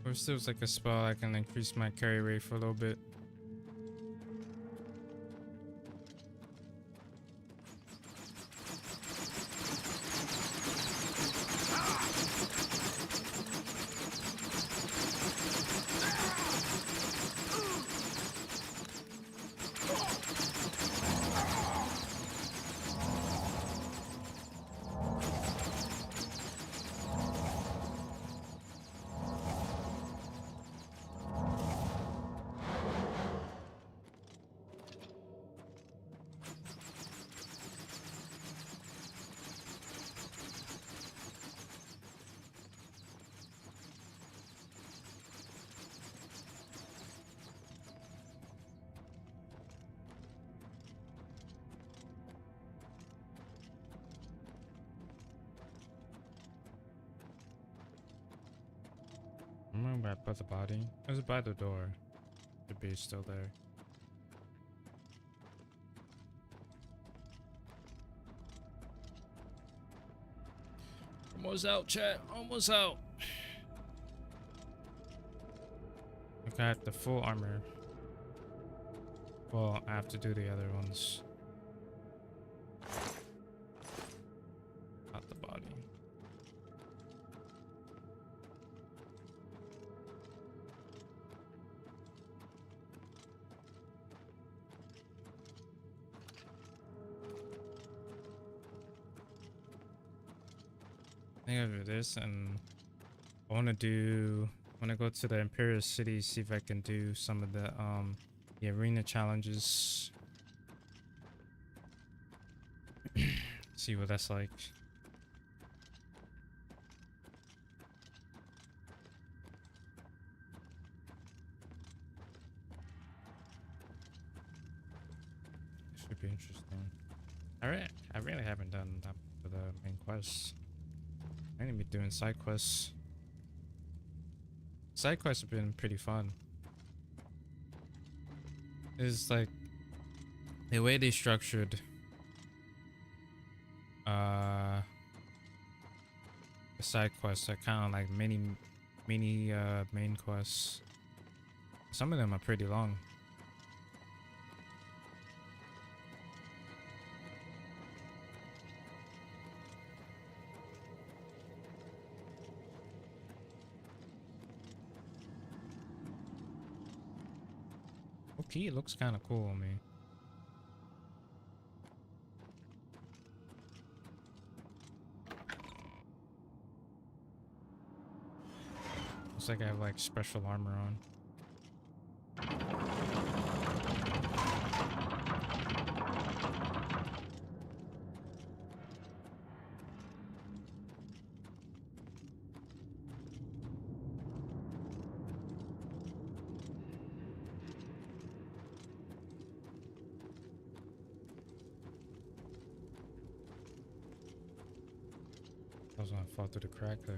Or still like a spell I can increase my carry rate for a little bit. I'm gonna wrap by the body. It was by the door. The bee's still there. Almost out, chat. Almost out. I got the full armor. Well, I have to do the other ones. Not the body. I think I'll do this, and I want to go to the Imperial City, see if I can do some of the arena challenges. See what that's like. Should be interesting. I really haven't done that for the main quests. I need to be doing side quests. Side quests have been pretty fun. is like the way they structured the side quests are kind of like mini main quests. Some of them are pretty long. Okay, it looks kind of cool on me. Looks like I have like special armor on. I was gonna fall through the crack there.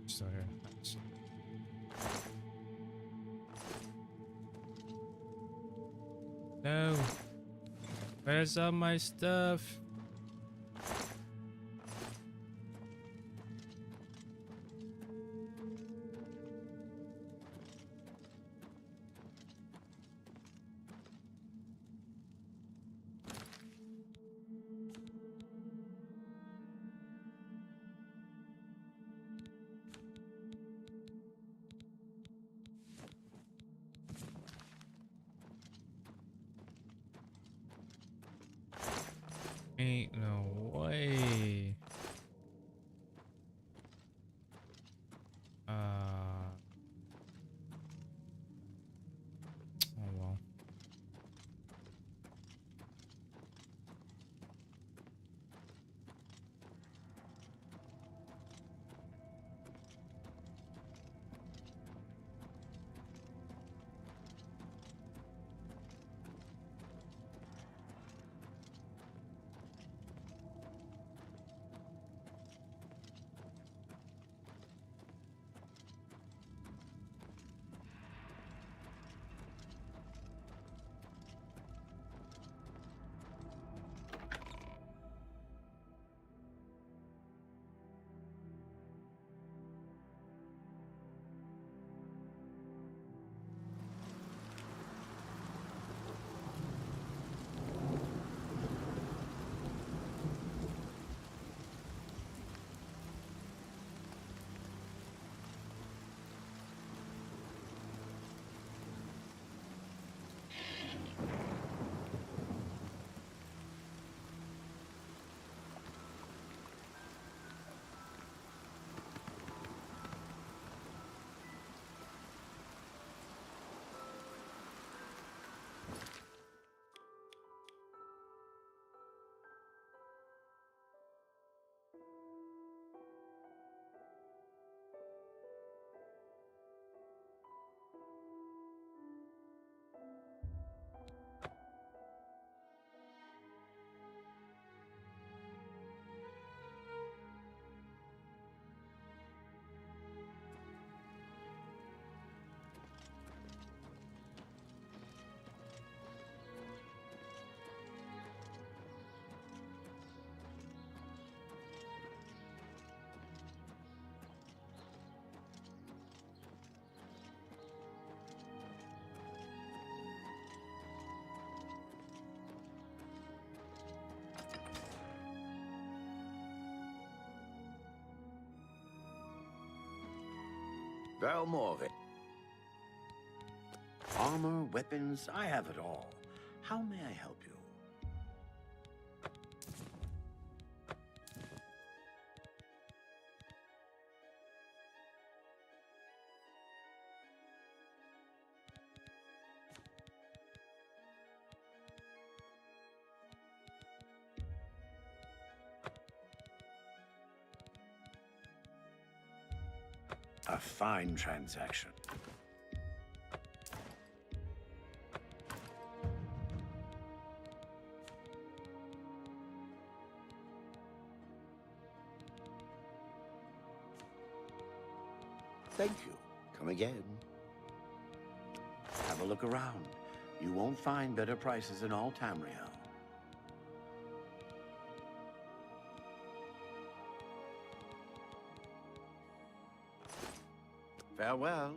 Still here. Nice. No. Where's all my stuff? Ain't no way. Oh well. more of it. Armor, weapons, I have it all. How may I help you? A fine transaction. Thank you. Come again. Have a look around. You won't find better prices in all Tamriel. Farewell.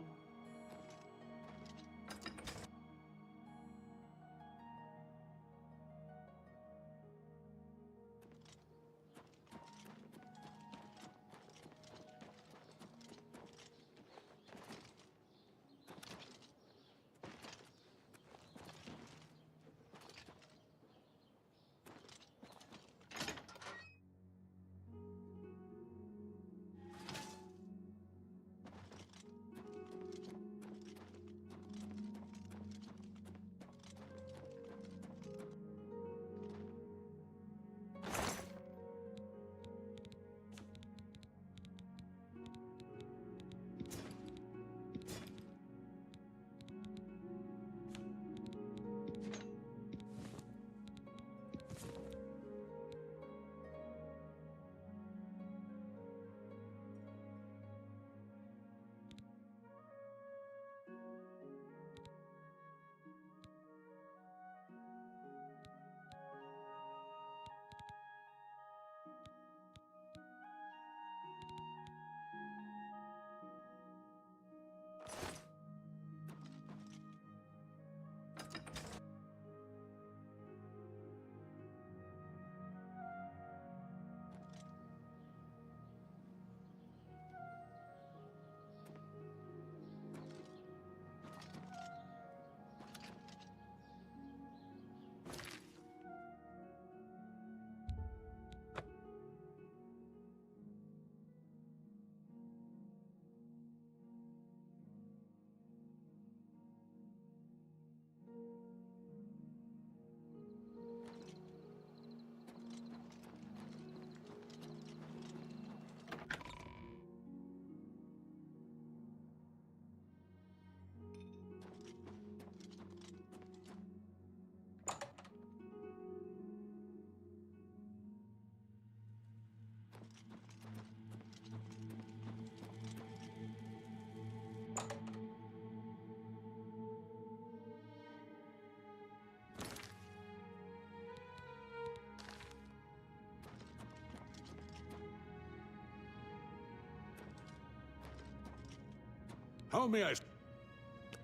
How may I...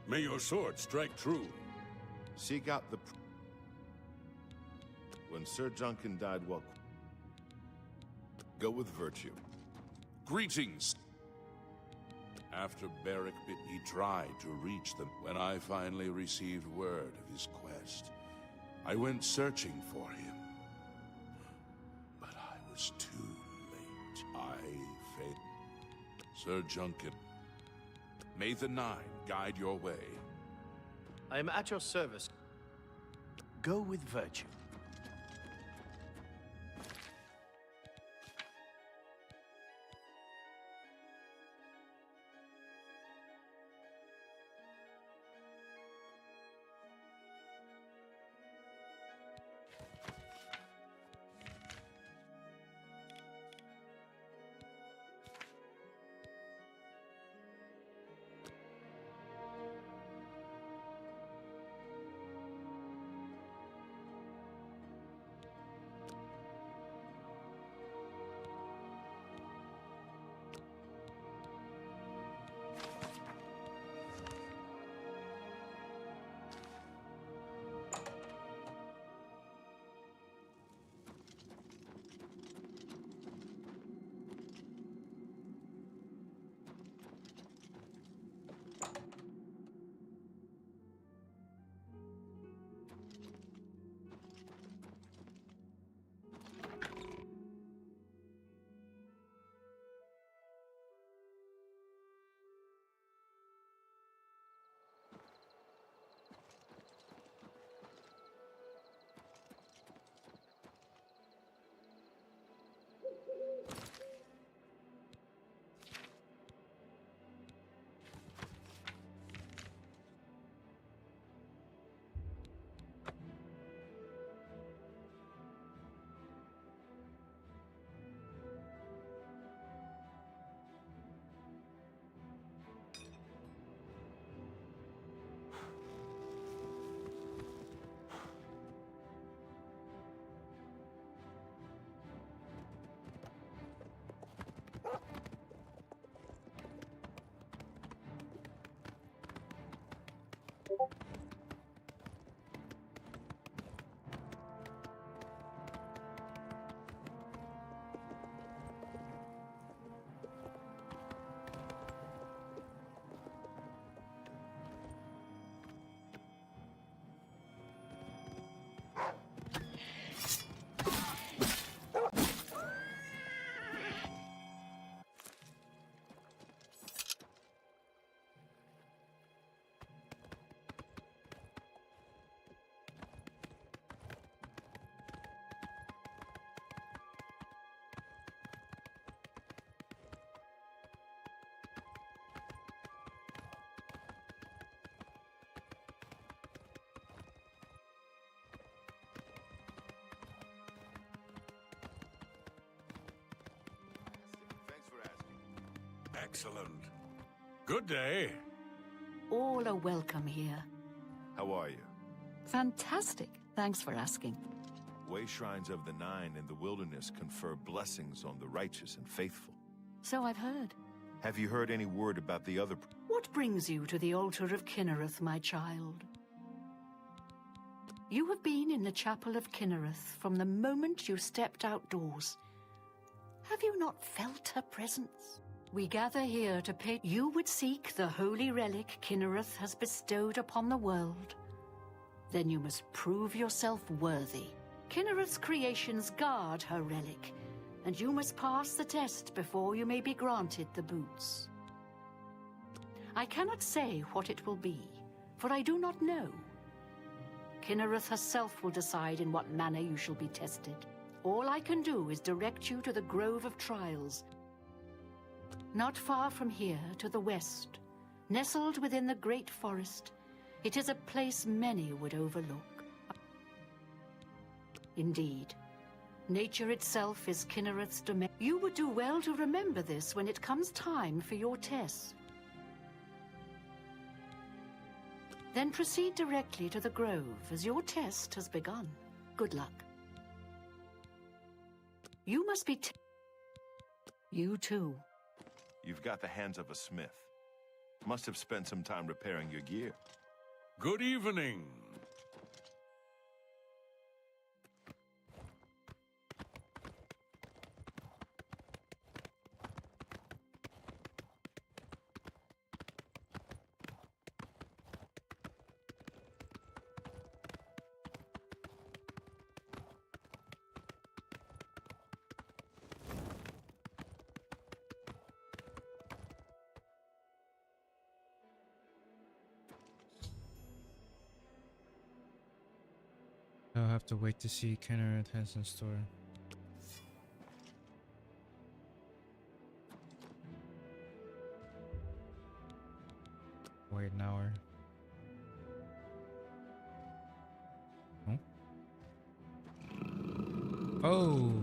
May your sword strike true. Seek out the... When Sir Junkin died while... Go with virtue. Greetings. After Beric bit me, tried to reach them. When I finally received word of his quest, I went searching for him. But I was too late. I failed. Sir Junkin, may the Nine guide your way. I am at your service. Go with virtue. Excellent. Good day. All are welcome here. How are you? Fantastic. Thanks for asking. Way shrines of the Nine in the wilderness confer blessings on the righteous and faithful. So I've heard. Have you heard any word about the other... What brings you to the altar of Kinnereth, my child? You have been in the chapel of Kinnereth from the moment you stepped outdoors. Have you not felt her presence? We gather here to pay... You would seek the holy relic Kinnereth has bestowed upon the world. Then you must prove yourself worthy. Kinnereth's creations guard her relic, and you must pass the test before you may be granted the boots. I cannot say what it will be, for I do not know. Kinnereth herself will decide in what manner you shall be tested. All I can do is direct you to the Grove of Trials, not far from here to the west, nestled within the great forest. It is a place many would overlook. Indeed, nature itself is Kinnereth's domain. You would do well to remember this when it comes time for your test. Then proceed directly to the grove, as your test has begun. Good luck. You must be... You too. You've got the hands of a smith. Must have spent some time repairing your gear. Good evening. I'll have to wait to see Kenneth has in store. Wait an hour. Oh. Oh.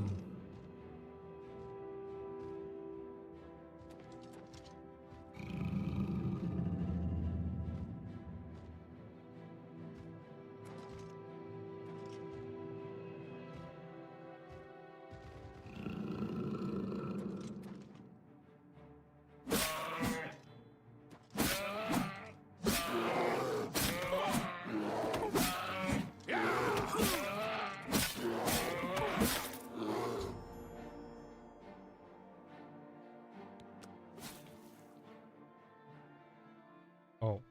Oh.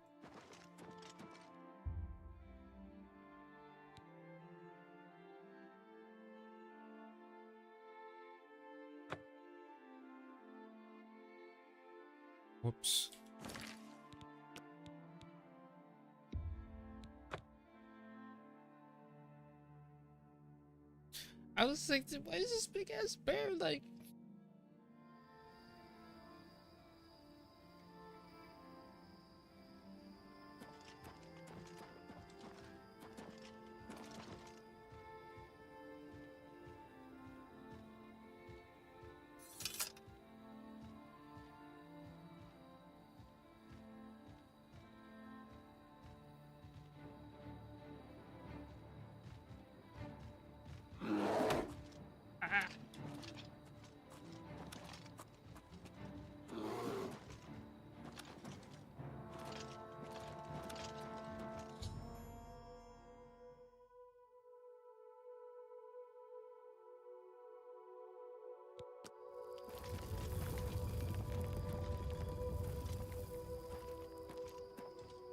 Whoops. I was like, why is this big ass bear like?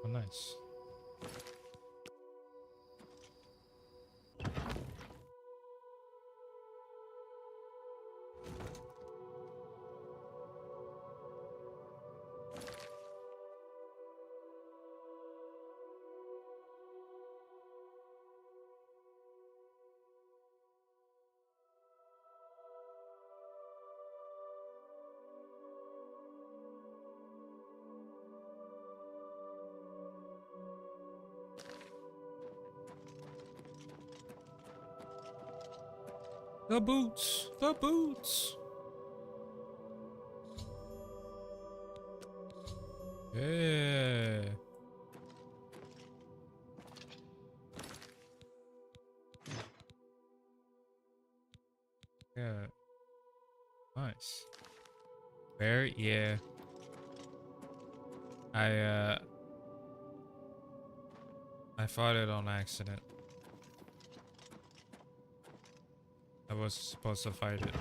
Oh, nice. The boots! The boots! Yeah. Yeah. Nice. Where? Yeah. I fought it on accident. I was supposed to fight it.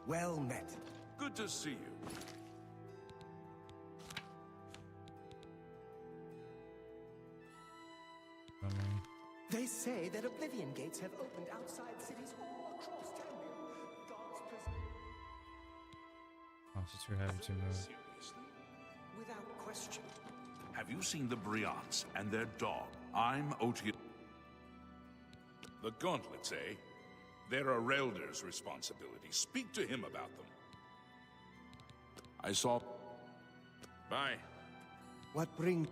Well met. Good to see you. They say that Oblivion Gates have opened outside cities all across Tamriel. Oh, it's too heavy to move. Seriously? Without question. Have you seen the Briants and their dog? I'm Otium. The gauntlets, eh? They're a Relder's responsibility. Speak to him about them. I saw... Bye. What bring...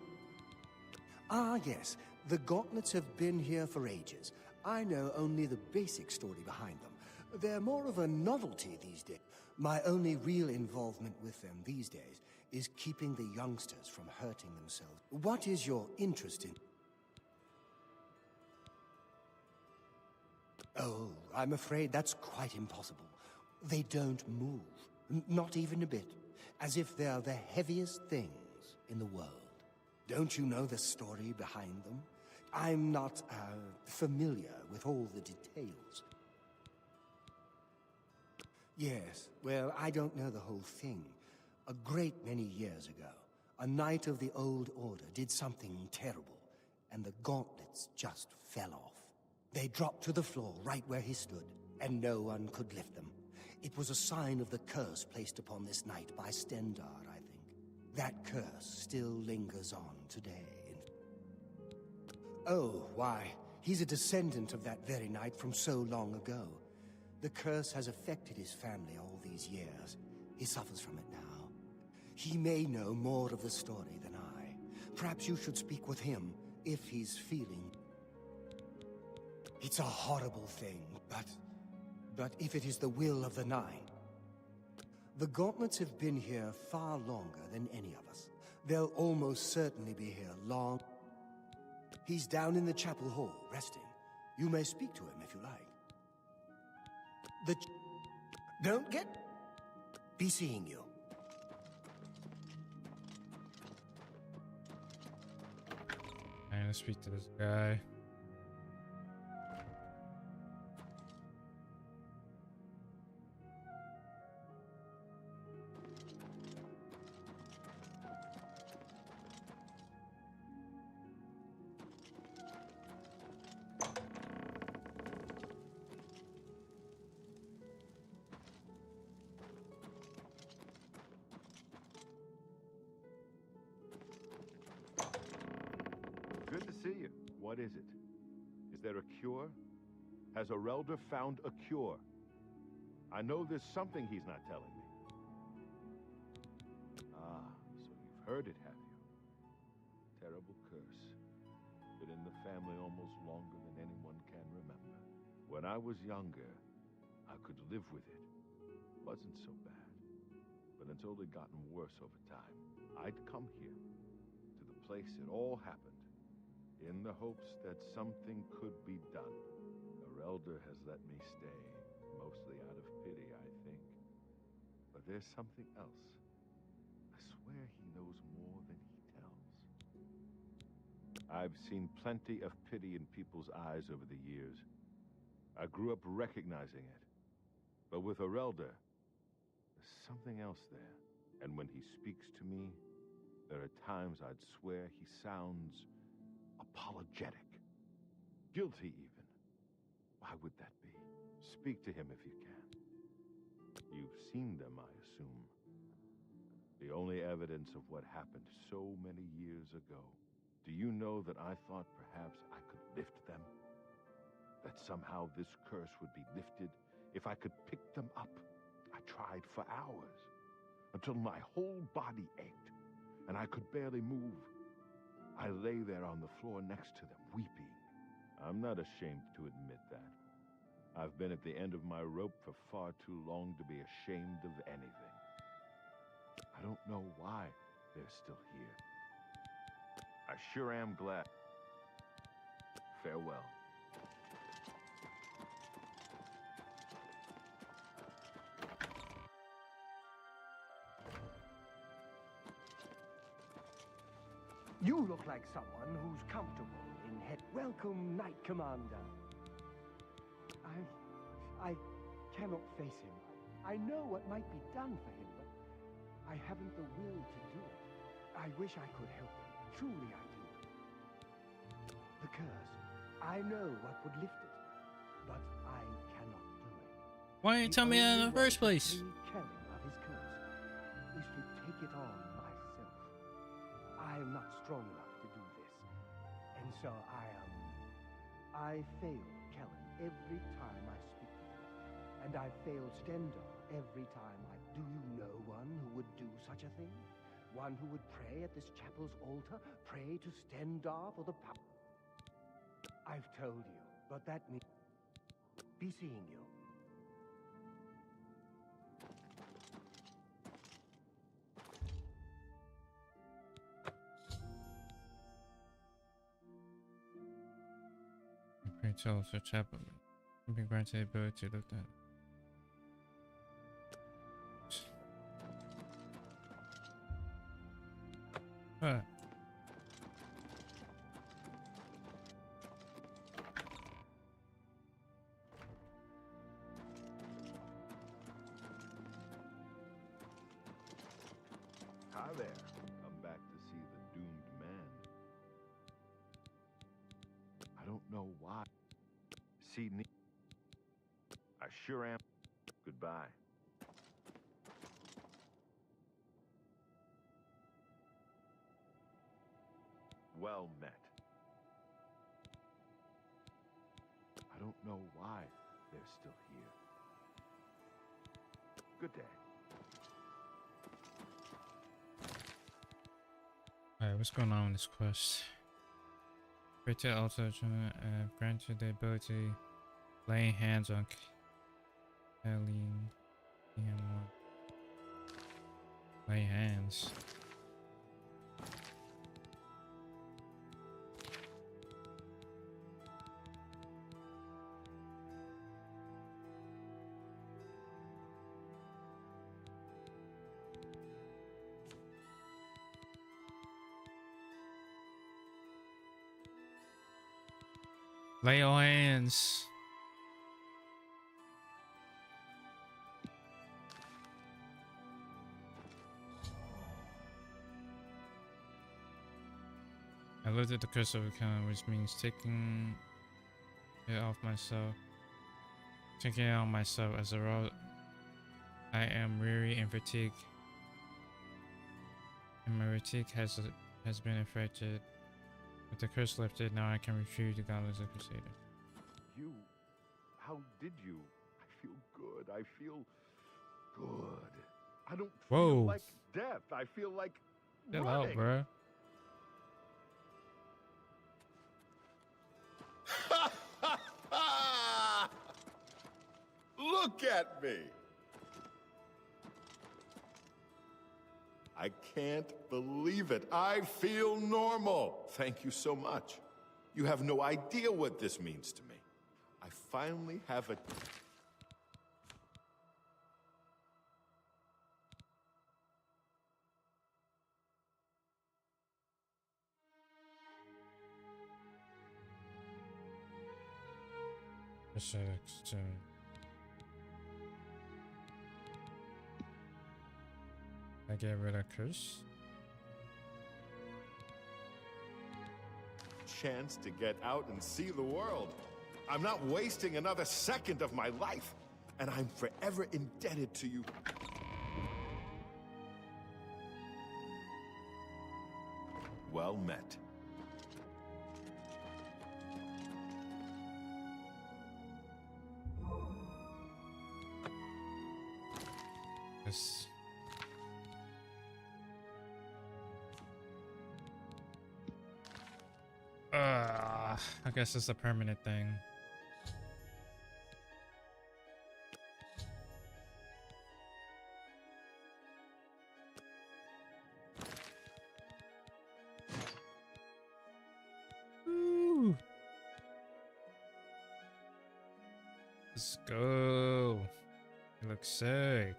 Ah, yes. The gauntlets have been here for ages. I know only the basic story behind them. They're more of a novelty these days. My only real involvement with them these days is keeping the youngsters from hurting themselves. What is your interest in... Oh, I'm afraid that's quite impossible. They don't move. Not even a bit. As if they're the heaviest things in the world. Don't you know the story behind them? I'm not, familiar with all the details. Yes, well, I don't know the whole thing. A great many years ago, a knight of the Old Order did something terrible, and the gauntlets just fell off. They dropped to the floor right where he stood, and no one could lift them. It was a sign of the curse placed upon this knight by Stendar, I think. That curse still lingers on today. Oh, why, he's a descendant of that very knight from so long ago. The curse has affected his family all these years. He suffers from it now. He may know more of the story than I. Perhaps you should speak with him, if he's feeling... It's a horrible thing, but if it is the will of the Nine... The gauntlets have been here far longer than any of us. They'll almost certainly be here long... He's down in the chapel hall, resting. You may speak to him if you like. Don't get... Be seeing you. I'm gonna speak to this guy. Good to see you. What is it? Is there a cure? Has a Relder found a cure? I know there's something he's not telling me. Ah, so you've heard it, have you? Terrible curse. Been in the family almost longer than anyone can remember. When I was younger, I could live with it. Wasn't so bad. but it's only gotten worse over time. I'd come here, to the place it all happened, in the hopes that something could be done. Our elder has let me stay, mostly out of pity, I think. But there's something else. I swear he knows more than he tells. I've seen plenty of pity in people's eyes over the years. I grew up recognizing it. But with our elder, there's something else there. And when he speaks to me, there are times I'd swear he sounds apologetic. Guilty, even. Why would that be? Speak to him if you can. You've seen them, I assume. The only evidence of what happened so many years ago. Do you know that I thought perhaps I could lift them? That somehow this curse would be lifted if I could pick them up? I tried for hours, until my whole body ached, and I could barely move. I lay there on the floor next to them, weeping. I'm not ashamed to admit that. I've been at the end of my rope for far too long to be ashamed of anything. I don't know why they're still here. I sure am glad. Farewell. You look like someone who's comfortable in head. Welcome, Knight Commander. I cannot face him. I know what might be done for him, but I haven't the will to do it. I wish I could help him. Truly I do. The curse. I know what would lift it, but I cannot do it. Why didn't you tell me that in the first place? Killing of his curse is to take it on myself. I am not strong enough to do this, and so I fail Kellen every time I speak to him, and I fail Stendor every time I... Do you know one who would do such a thing? One who would pray at this chapel's altar, pray to Stendor for the power... I've told you, but that means... Be seeing you. Pray to also chapel. You've been granted the ability to look at. What? Hi there. Come back to see the doomed man. I don't know why. See, I sure am. Goodbye. Well met. I don't know why they're still here. Good day. Alright, what's going on in this quest? Pray to altar granted the ability laying hands on Kelly. Lay hands. Lay your hands. I looked at the curse of account, which means taking it off myself. Taking it on myself. As a result, I am weary and fatigued. And my fatigue has been affected. With the curse lifted, now I can retrieve the gauntlets of Crusader. You? How did you? I feel good. I feel good. I don't feel like death. I feel like chill out, bruh. Look at me! I can't believe it. I feel normal. Thank you so much. You have no idea what this means to me. I finally have a... I get rid of curse. Chance to get out and see the world. I'm not wasting another second of my life, and I'm forever indebted to you. Well met. Yes. I guess it's a permanent thing. Woo. Let's go. It looks sick.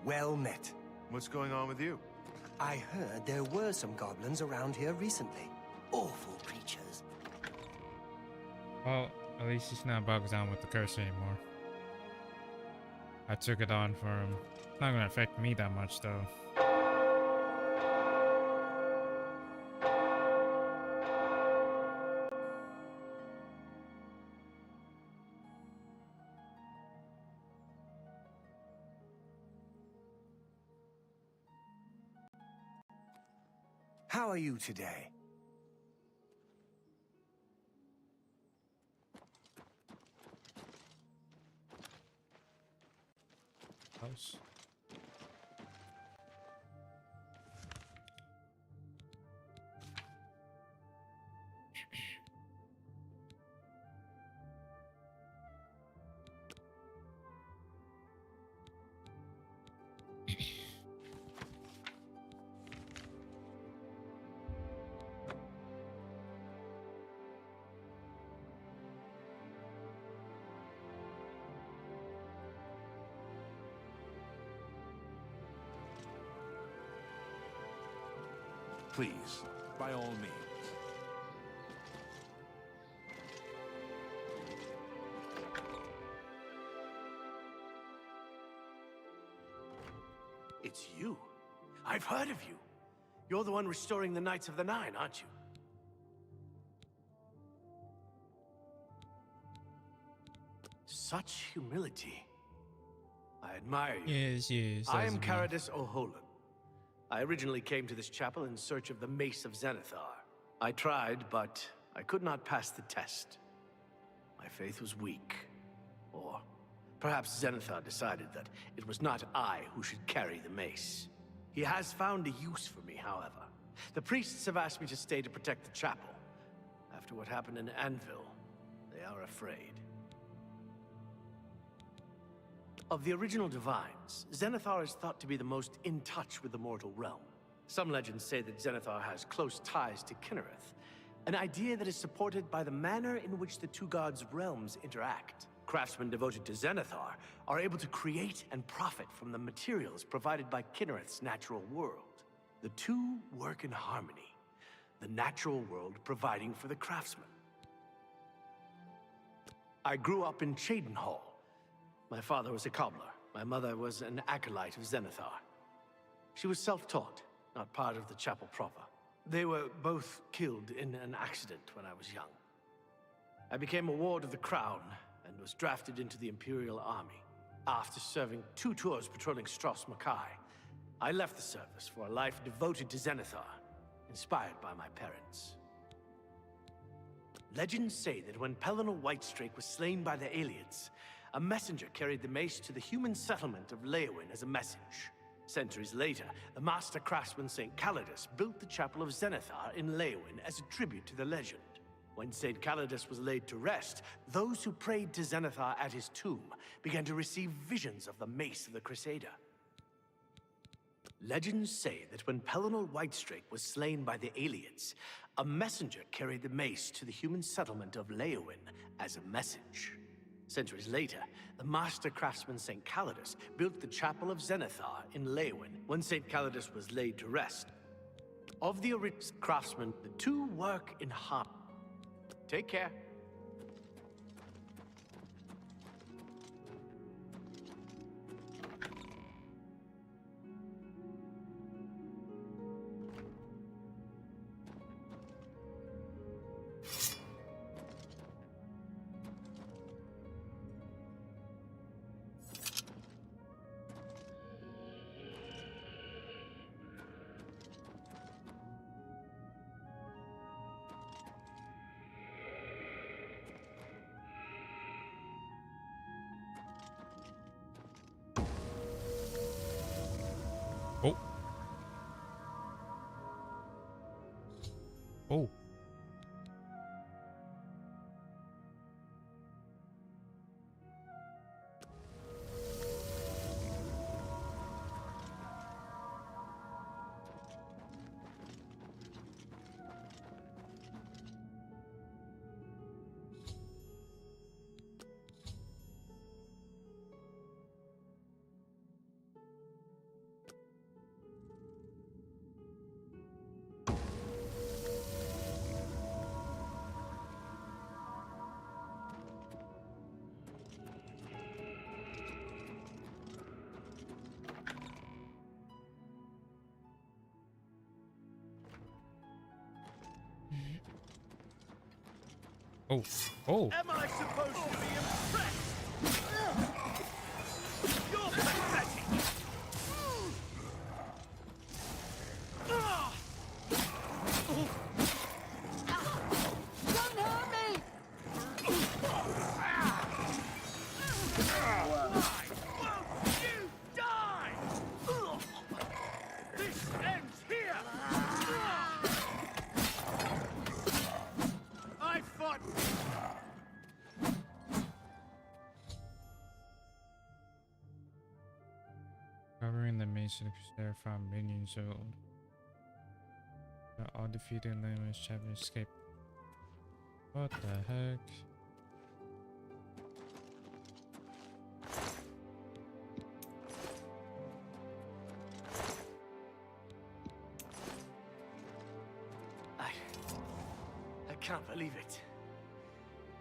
Well met. What's going on with you? I heard there were some goblins around here recently. Awful creatures. Well, at least he's not bogged down with the curse anymore. I took it on for him. It's not gonna affect me that much though. How are you today? House. Please, by all means. It's you. I've heard of you. You're the one restoring the Knights of the Nine, aren't you? Such humility. I admire you. Yes, yes. I am Caradus O'Holan. I originally came to this chapel in search of the Mace of Zenithar. I tried, but I could not pass the test. My faith was weak. Or perhaps Zenithar decided that it was not I who should carry the mace. He has found a use for me, however. The priests have asked me to stay to protect the chapel. After what happened in Anvil, they are afraid. Of the original Divines, Zenithar is thought to be the most in touch with the mortal realm. Some legends say that Zenithar has close ties to Kinnereth, an idea that is supported by the manner in which the two gods' realms interact. Craftsmen devoted to Zenithar are able to create and profit from the materials provided by Kinnereth's natural world. The two work in harmony, the natural world providing for the craftsmen. I grew up in Cheydinhall. My father was a cobbler. My mother was an acolyte of Zenithar. She was self-taught, not part of the chapel proper. They were both killed in an accident when I was young. I became a ward of the crown and was drafted into the Imperial Army. After serving 2 tours patrolling Stros Makai, I left the service for a life devoted to Zenithar, inspired by my parents. Legends say that when Pelennor Whitestrake was slain by the aliens, a messenger carried the mace to the human settlement of Leowyn as a message. Centuries later, the master craftsman St. Calidus built the Chapel of Zenithar in Leowyn as a tribute to the legend. When St. Calidus was laid to rest, those who prayed to Zenithar at his tomb began to receive visions of the mace of the Crusader. Legends say that when Pellinor Whitestrake was slain by the Aliens, a messenger carried the mace to the human settlement of Leowin as a message. Centuries later, the master craftsman St. Calidus built the Chapel of Zenithar in Leowin when St. Calidus was laid to rest. Of the original craftsmen, the two work in harmony. Take care. Oh. Oh. Oh. Oh. Am I supposed to be impressed? You're pathetic! Don't hurt me! Why won't you die? This ends here! I fought... Covering the mace of the Crusader found minions of all defeated enemies champion escape. What the heck? I can't believe it.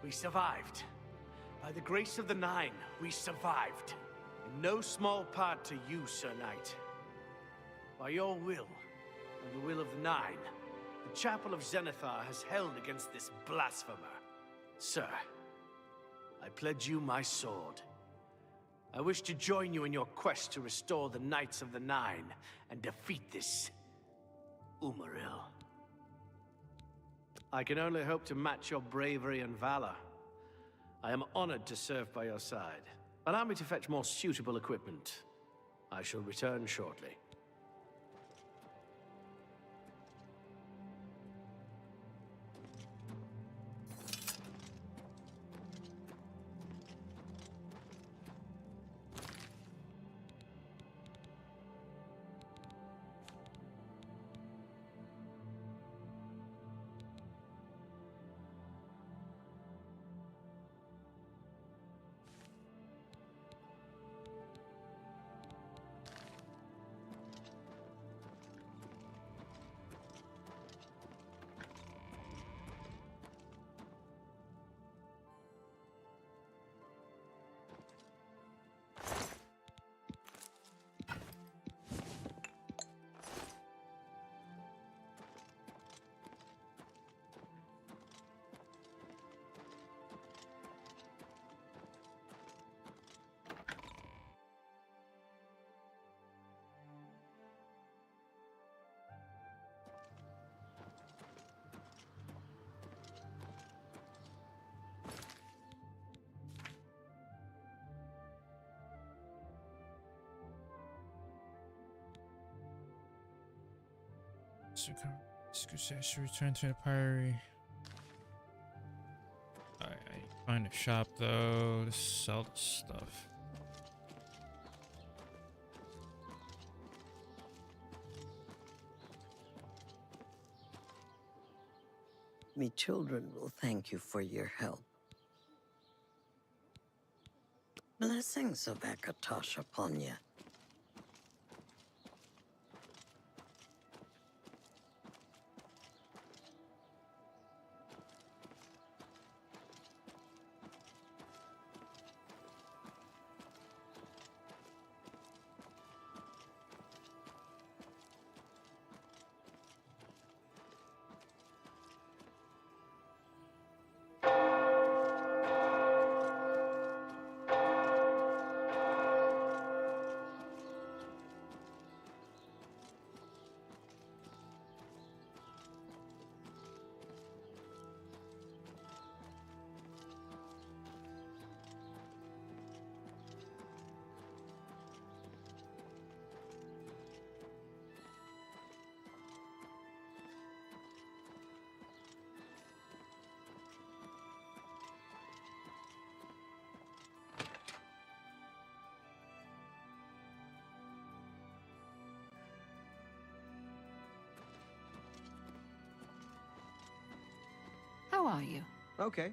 We survived. By the grace of the Nine, we survived. In no small part to you, Sir Knight. By your will, and the will of the Nine, the Chapel of Zenithar has held against this blasphemer. Sir, I pledge you my sword. I wish to join you in your quest to restore the Knights of the Nine and defeat this Umaril. I can only hope to match your bravery and valor. I am honored to serve by your side. Allow me to fetch more suitable equipment. I shall return shortly. Crusader should return to the Priory. Alright, find a shop though to sell the stuff. Me children will thank you for your help. Blessings of Akatosh upon you. How are you? Okay.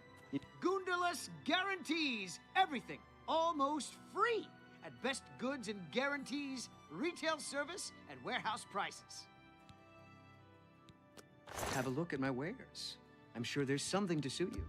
Goondalus guarantees everything almost free at Best Goods and Guarantees, retail service, and warehouse prices. Have a look at my wares. I'm sure there's something to suit you.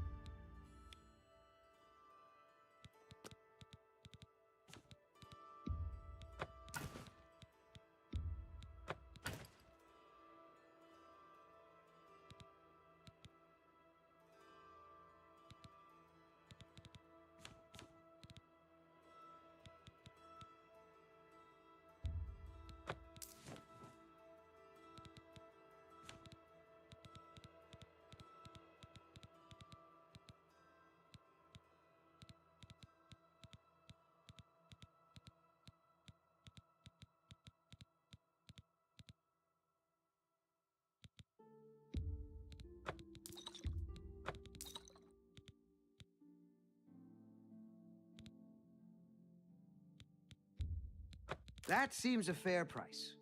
That seems a fair price.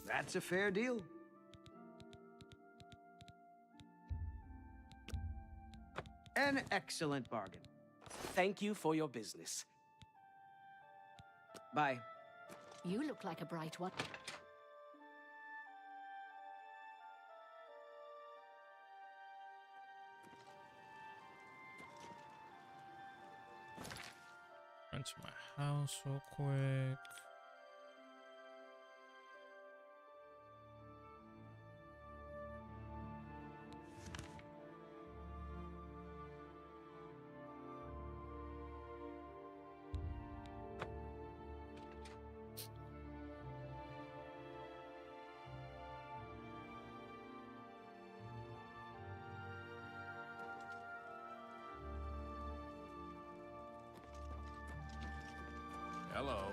That's a fair deal. An excellent bargain. Thank you for your business. Bye. You look like a bright one. Run to my house real quick. Hello.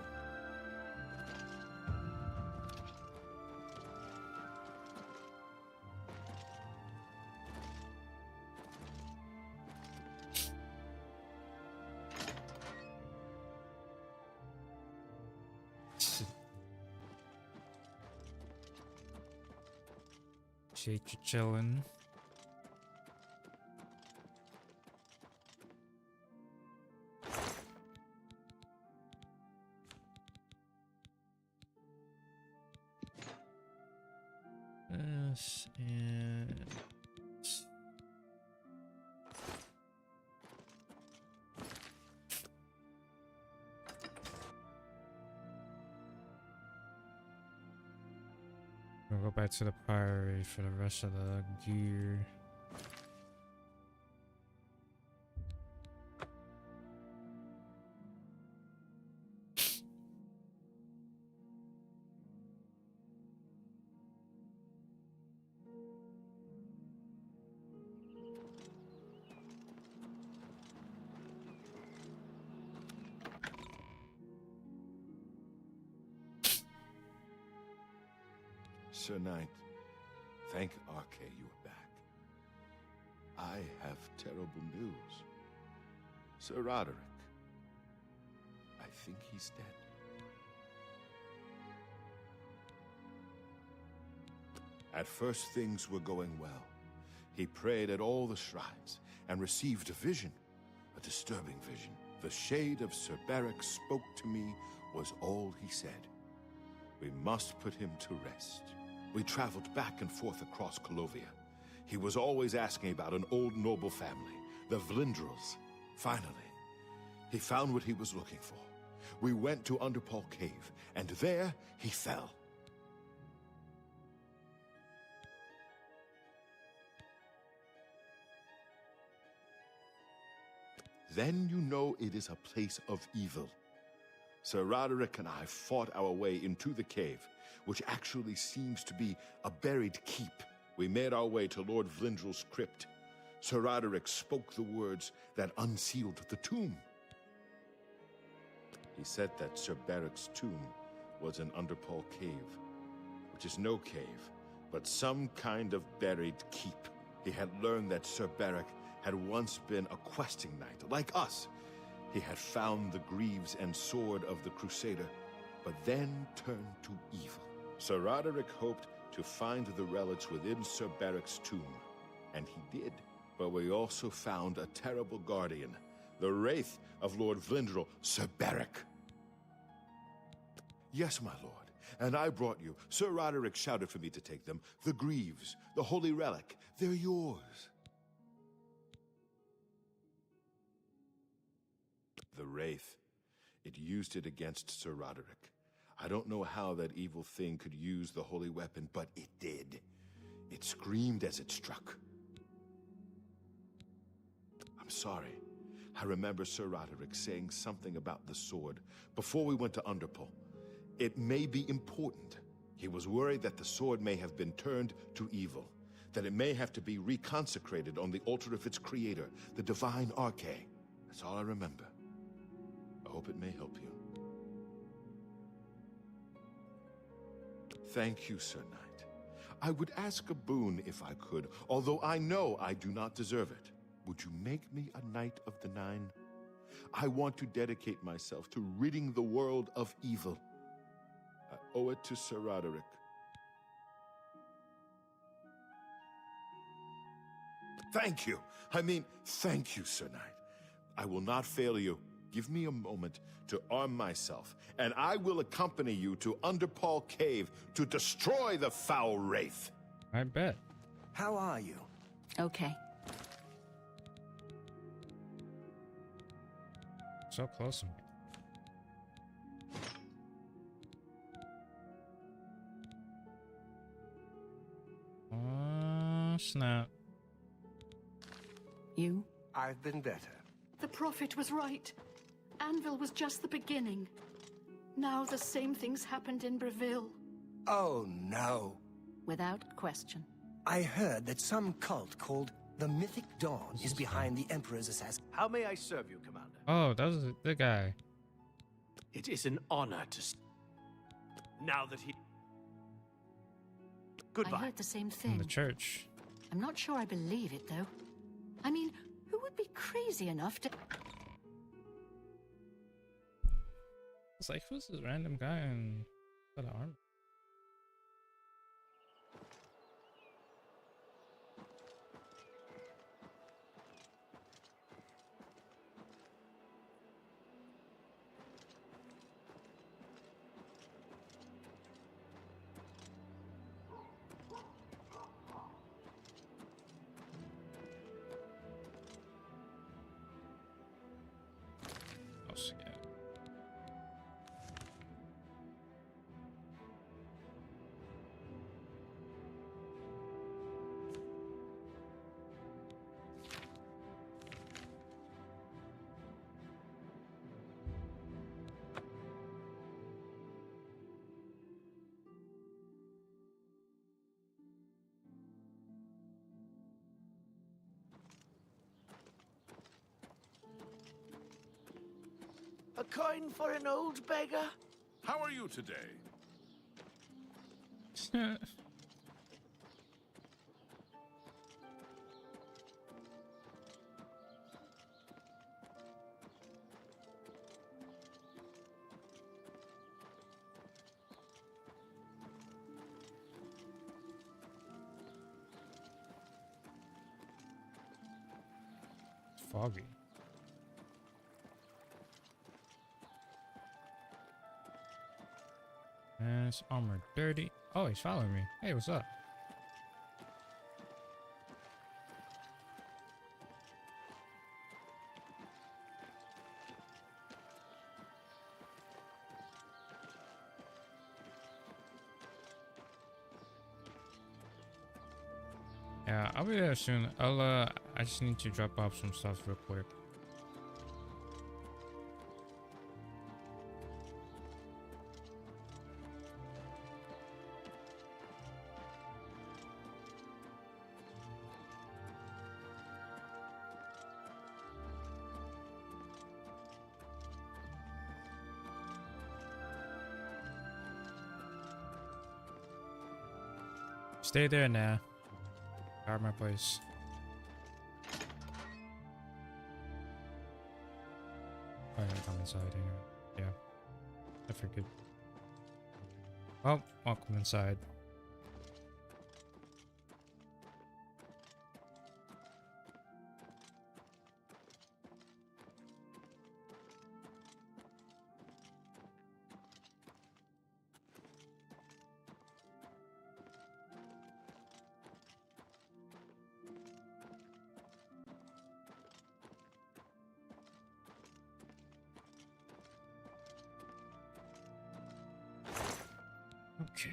Appreciate you chilling. Yes, and we'll go back to the Priory for the rest of the gear. Sir Knight, thank Arche you are back. I have terrible news. Sir Roderick, I think he's dead. At first, things were going well. He prayed at all the shrines and received a vision, a disturbing vision. The shade of Sir Beric spoke to me was all he said. We must put him to rest. We traveled back and forth across Colovia. He was always asking about an old noble family, the Vlindrels. Finally, he found what he was looking for. We went to Underpaw Cave, and there he fell. Then you know it is a place of evil. Sir Roderick and I fought our way into the cave, which actually seems to be a buried keep. We made our way to Lord Vlindrel's crypt. Sir Roderick spoke the words that unsealed the tomb. He said that Sir Beric's tomb was in Underpaw Cave, which is no cave, but some kind of buried keep. He had learned that Sir Beric had once been a questing knight, like us. He had found the greaves and sword of the Crusader, but then turned to evil. Sir Roderick hoped to find the relics within Sir Beric's tomb, and he did. But we also found a terrible guardian, the wraith of Lord Vlindrel, Sir Beric. Yes, my lord, and I brought you. Sir Roderick shouted for me to take them. The greaves, the holy relic, they're yours. The wraith, it used it against Sir Roderick. I don't know how that evil thing could use the holy weapon, but it did. It screamed as it struck. I'm sorry. I remember Sir Roderick saying something about the sword before we went to Underpaw. It may be important. He was worried that the sword may have been turned to evil, that it may have to be reconsecrated on the altar of its creator, the divine Arche. That's all I remember. I hope it may help you. Thank you, Sir Knight. I would ask a boon if I could, although I know I do not deserve it. Would you make me a Knight of the Nine? I want to dedicate myself to ridding the world of evil. I owe it to Sir Roderick. Thank you. I mean, thank you, Sir Knight. I will not fail you. Give me a moment to arm myself, and I will accompany you to Underpaw Cave to destroy the foul wraith. I bet. How are you? Okay. So close. Oh, snap. You? I've been better. The prophet was right. Anvil was just the beginning. Now the same things happened in Breville. Oh, no. Without question. I heard that some cult called the Mythic Dawn is behind the Emperor's assassin. How may I serve you, Commander? Oh, that was the guy. It is an honor to... Now that he... Goodbye. I heard the same From thing. the church. I'm not sure I believe it, though. I mean, who would be crazy enough to... It's like, who's this random guy in that armor? A coin for an old beggar? How are you today? foggy. And his armor dirty. Oh, he's following me. Hey, what's up? Yeah, I'll be there soon. I just need to drop off some stuff real quick. Stay there now. Guard my place. Oh, yeah, come inside anyway. Yeah, I figured. Well, welcome inside. Okay.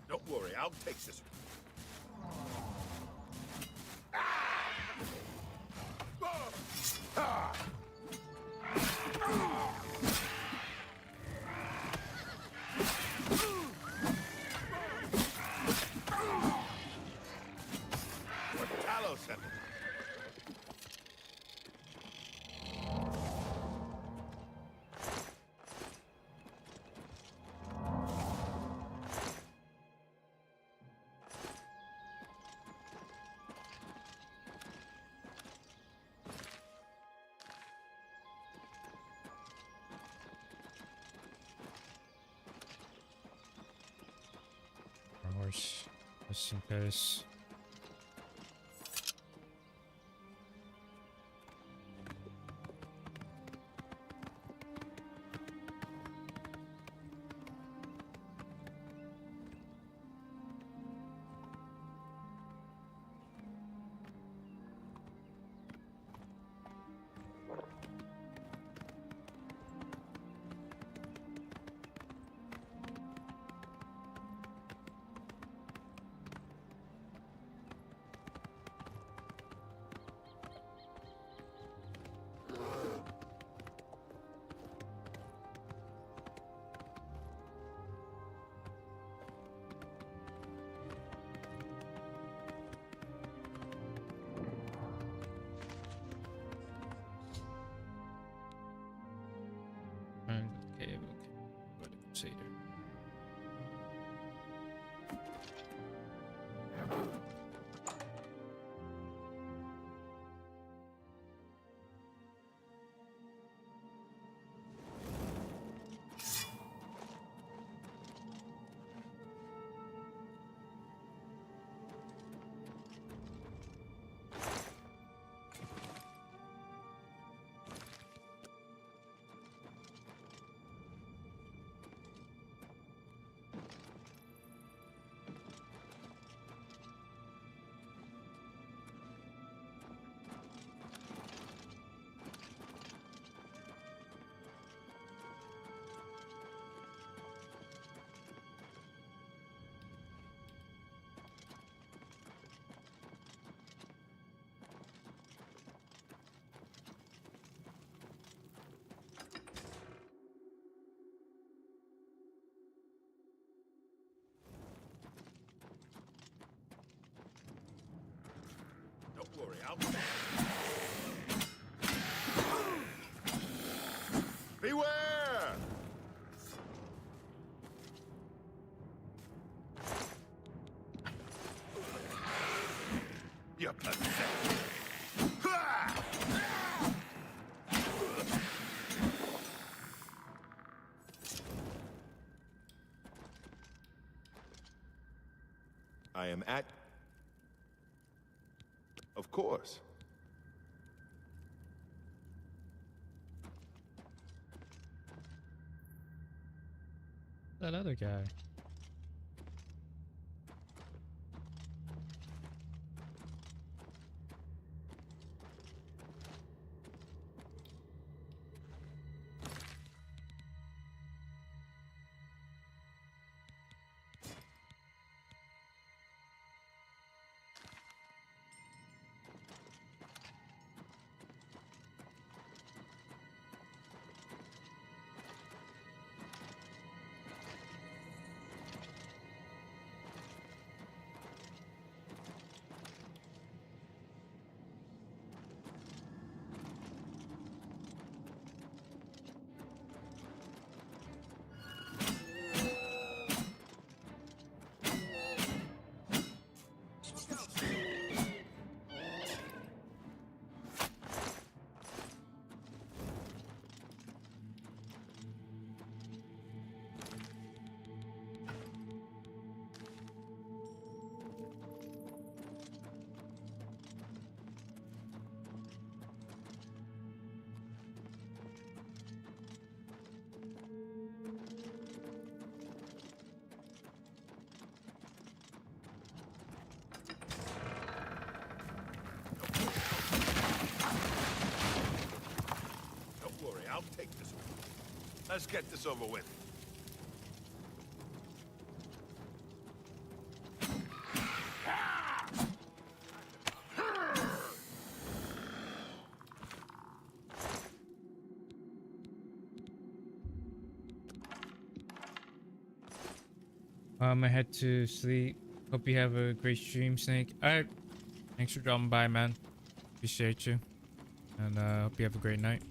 Don't worry, I'll take this. Horse, just in case. Don't worry, I'll... Beware! You're pathetic. I am at... Of course. That other guy. I'll take this one. Let's get this over with. I head to sleep. Hope you have a great stream, Snake. Alright. Thanks for dropping by, man. Appreciate you. And hope you have a great night.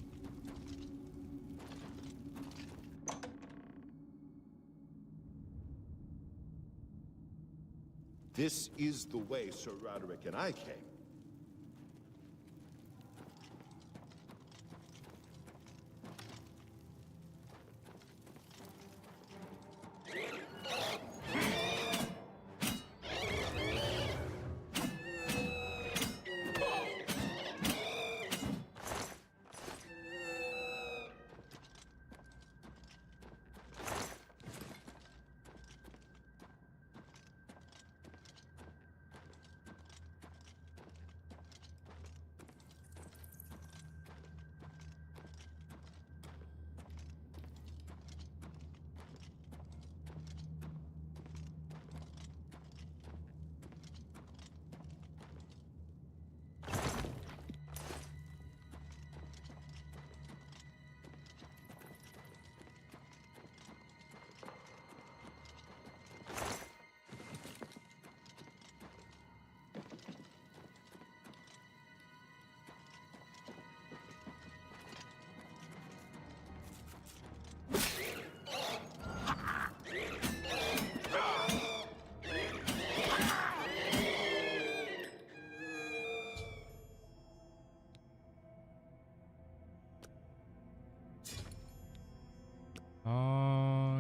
This is the way Sir Roderick and I came.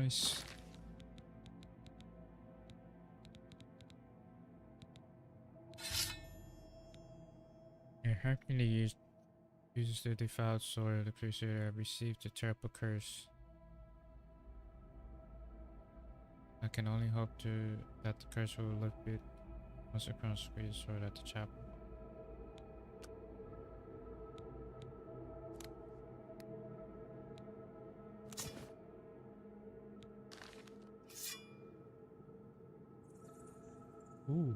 Nice. Your happily uses the defiled soil. The creature received a terrible curse. I can only hope that the curse will lift it once it consecrates the sword at the chapel. Ooh.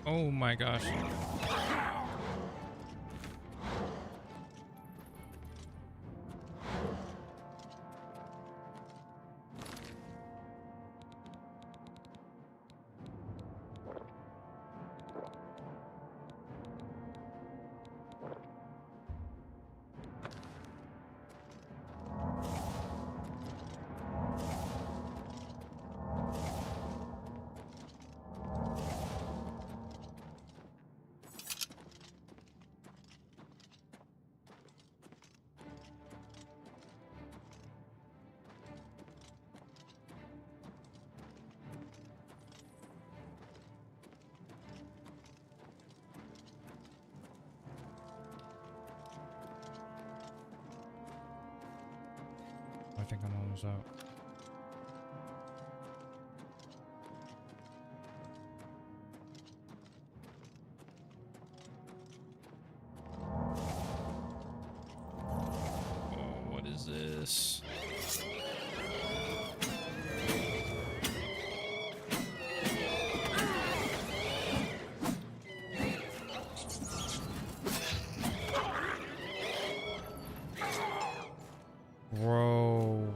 Oh my gosh. I think I'm almost out. Oh, what is this? Bro.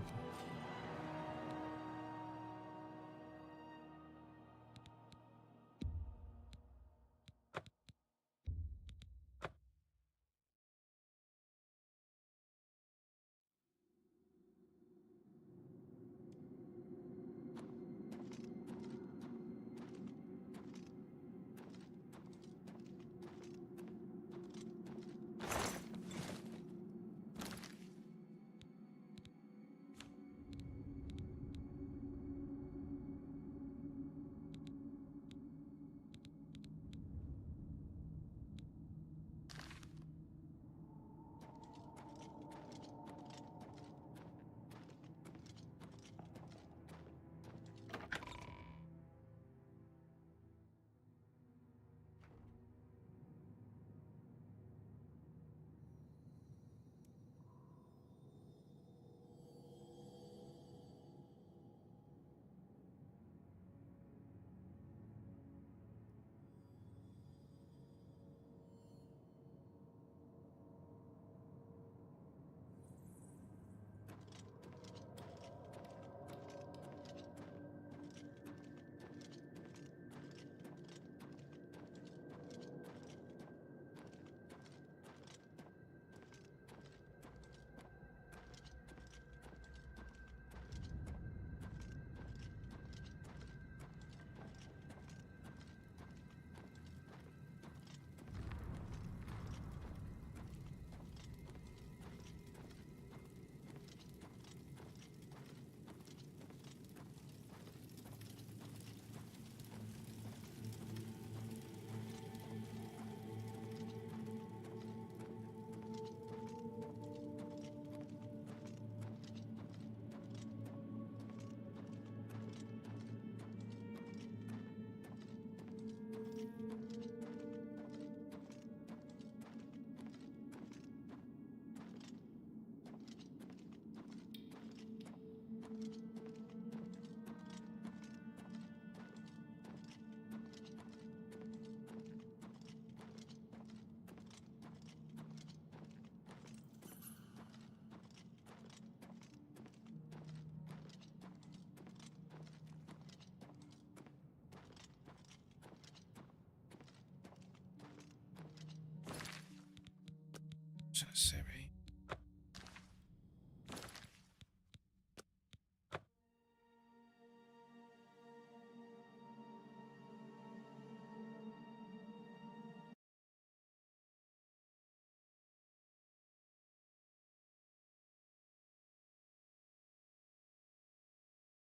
Gonna say right.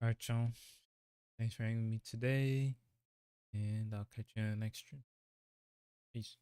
Alright, y'all. Thanks for hanging with me today, and I'll catch you in the next stream. Peace.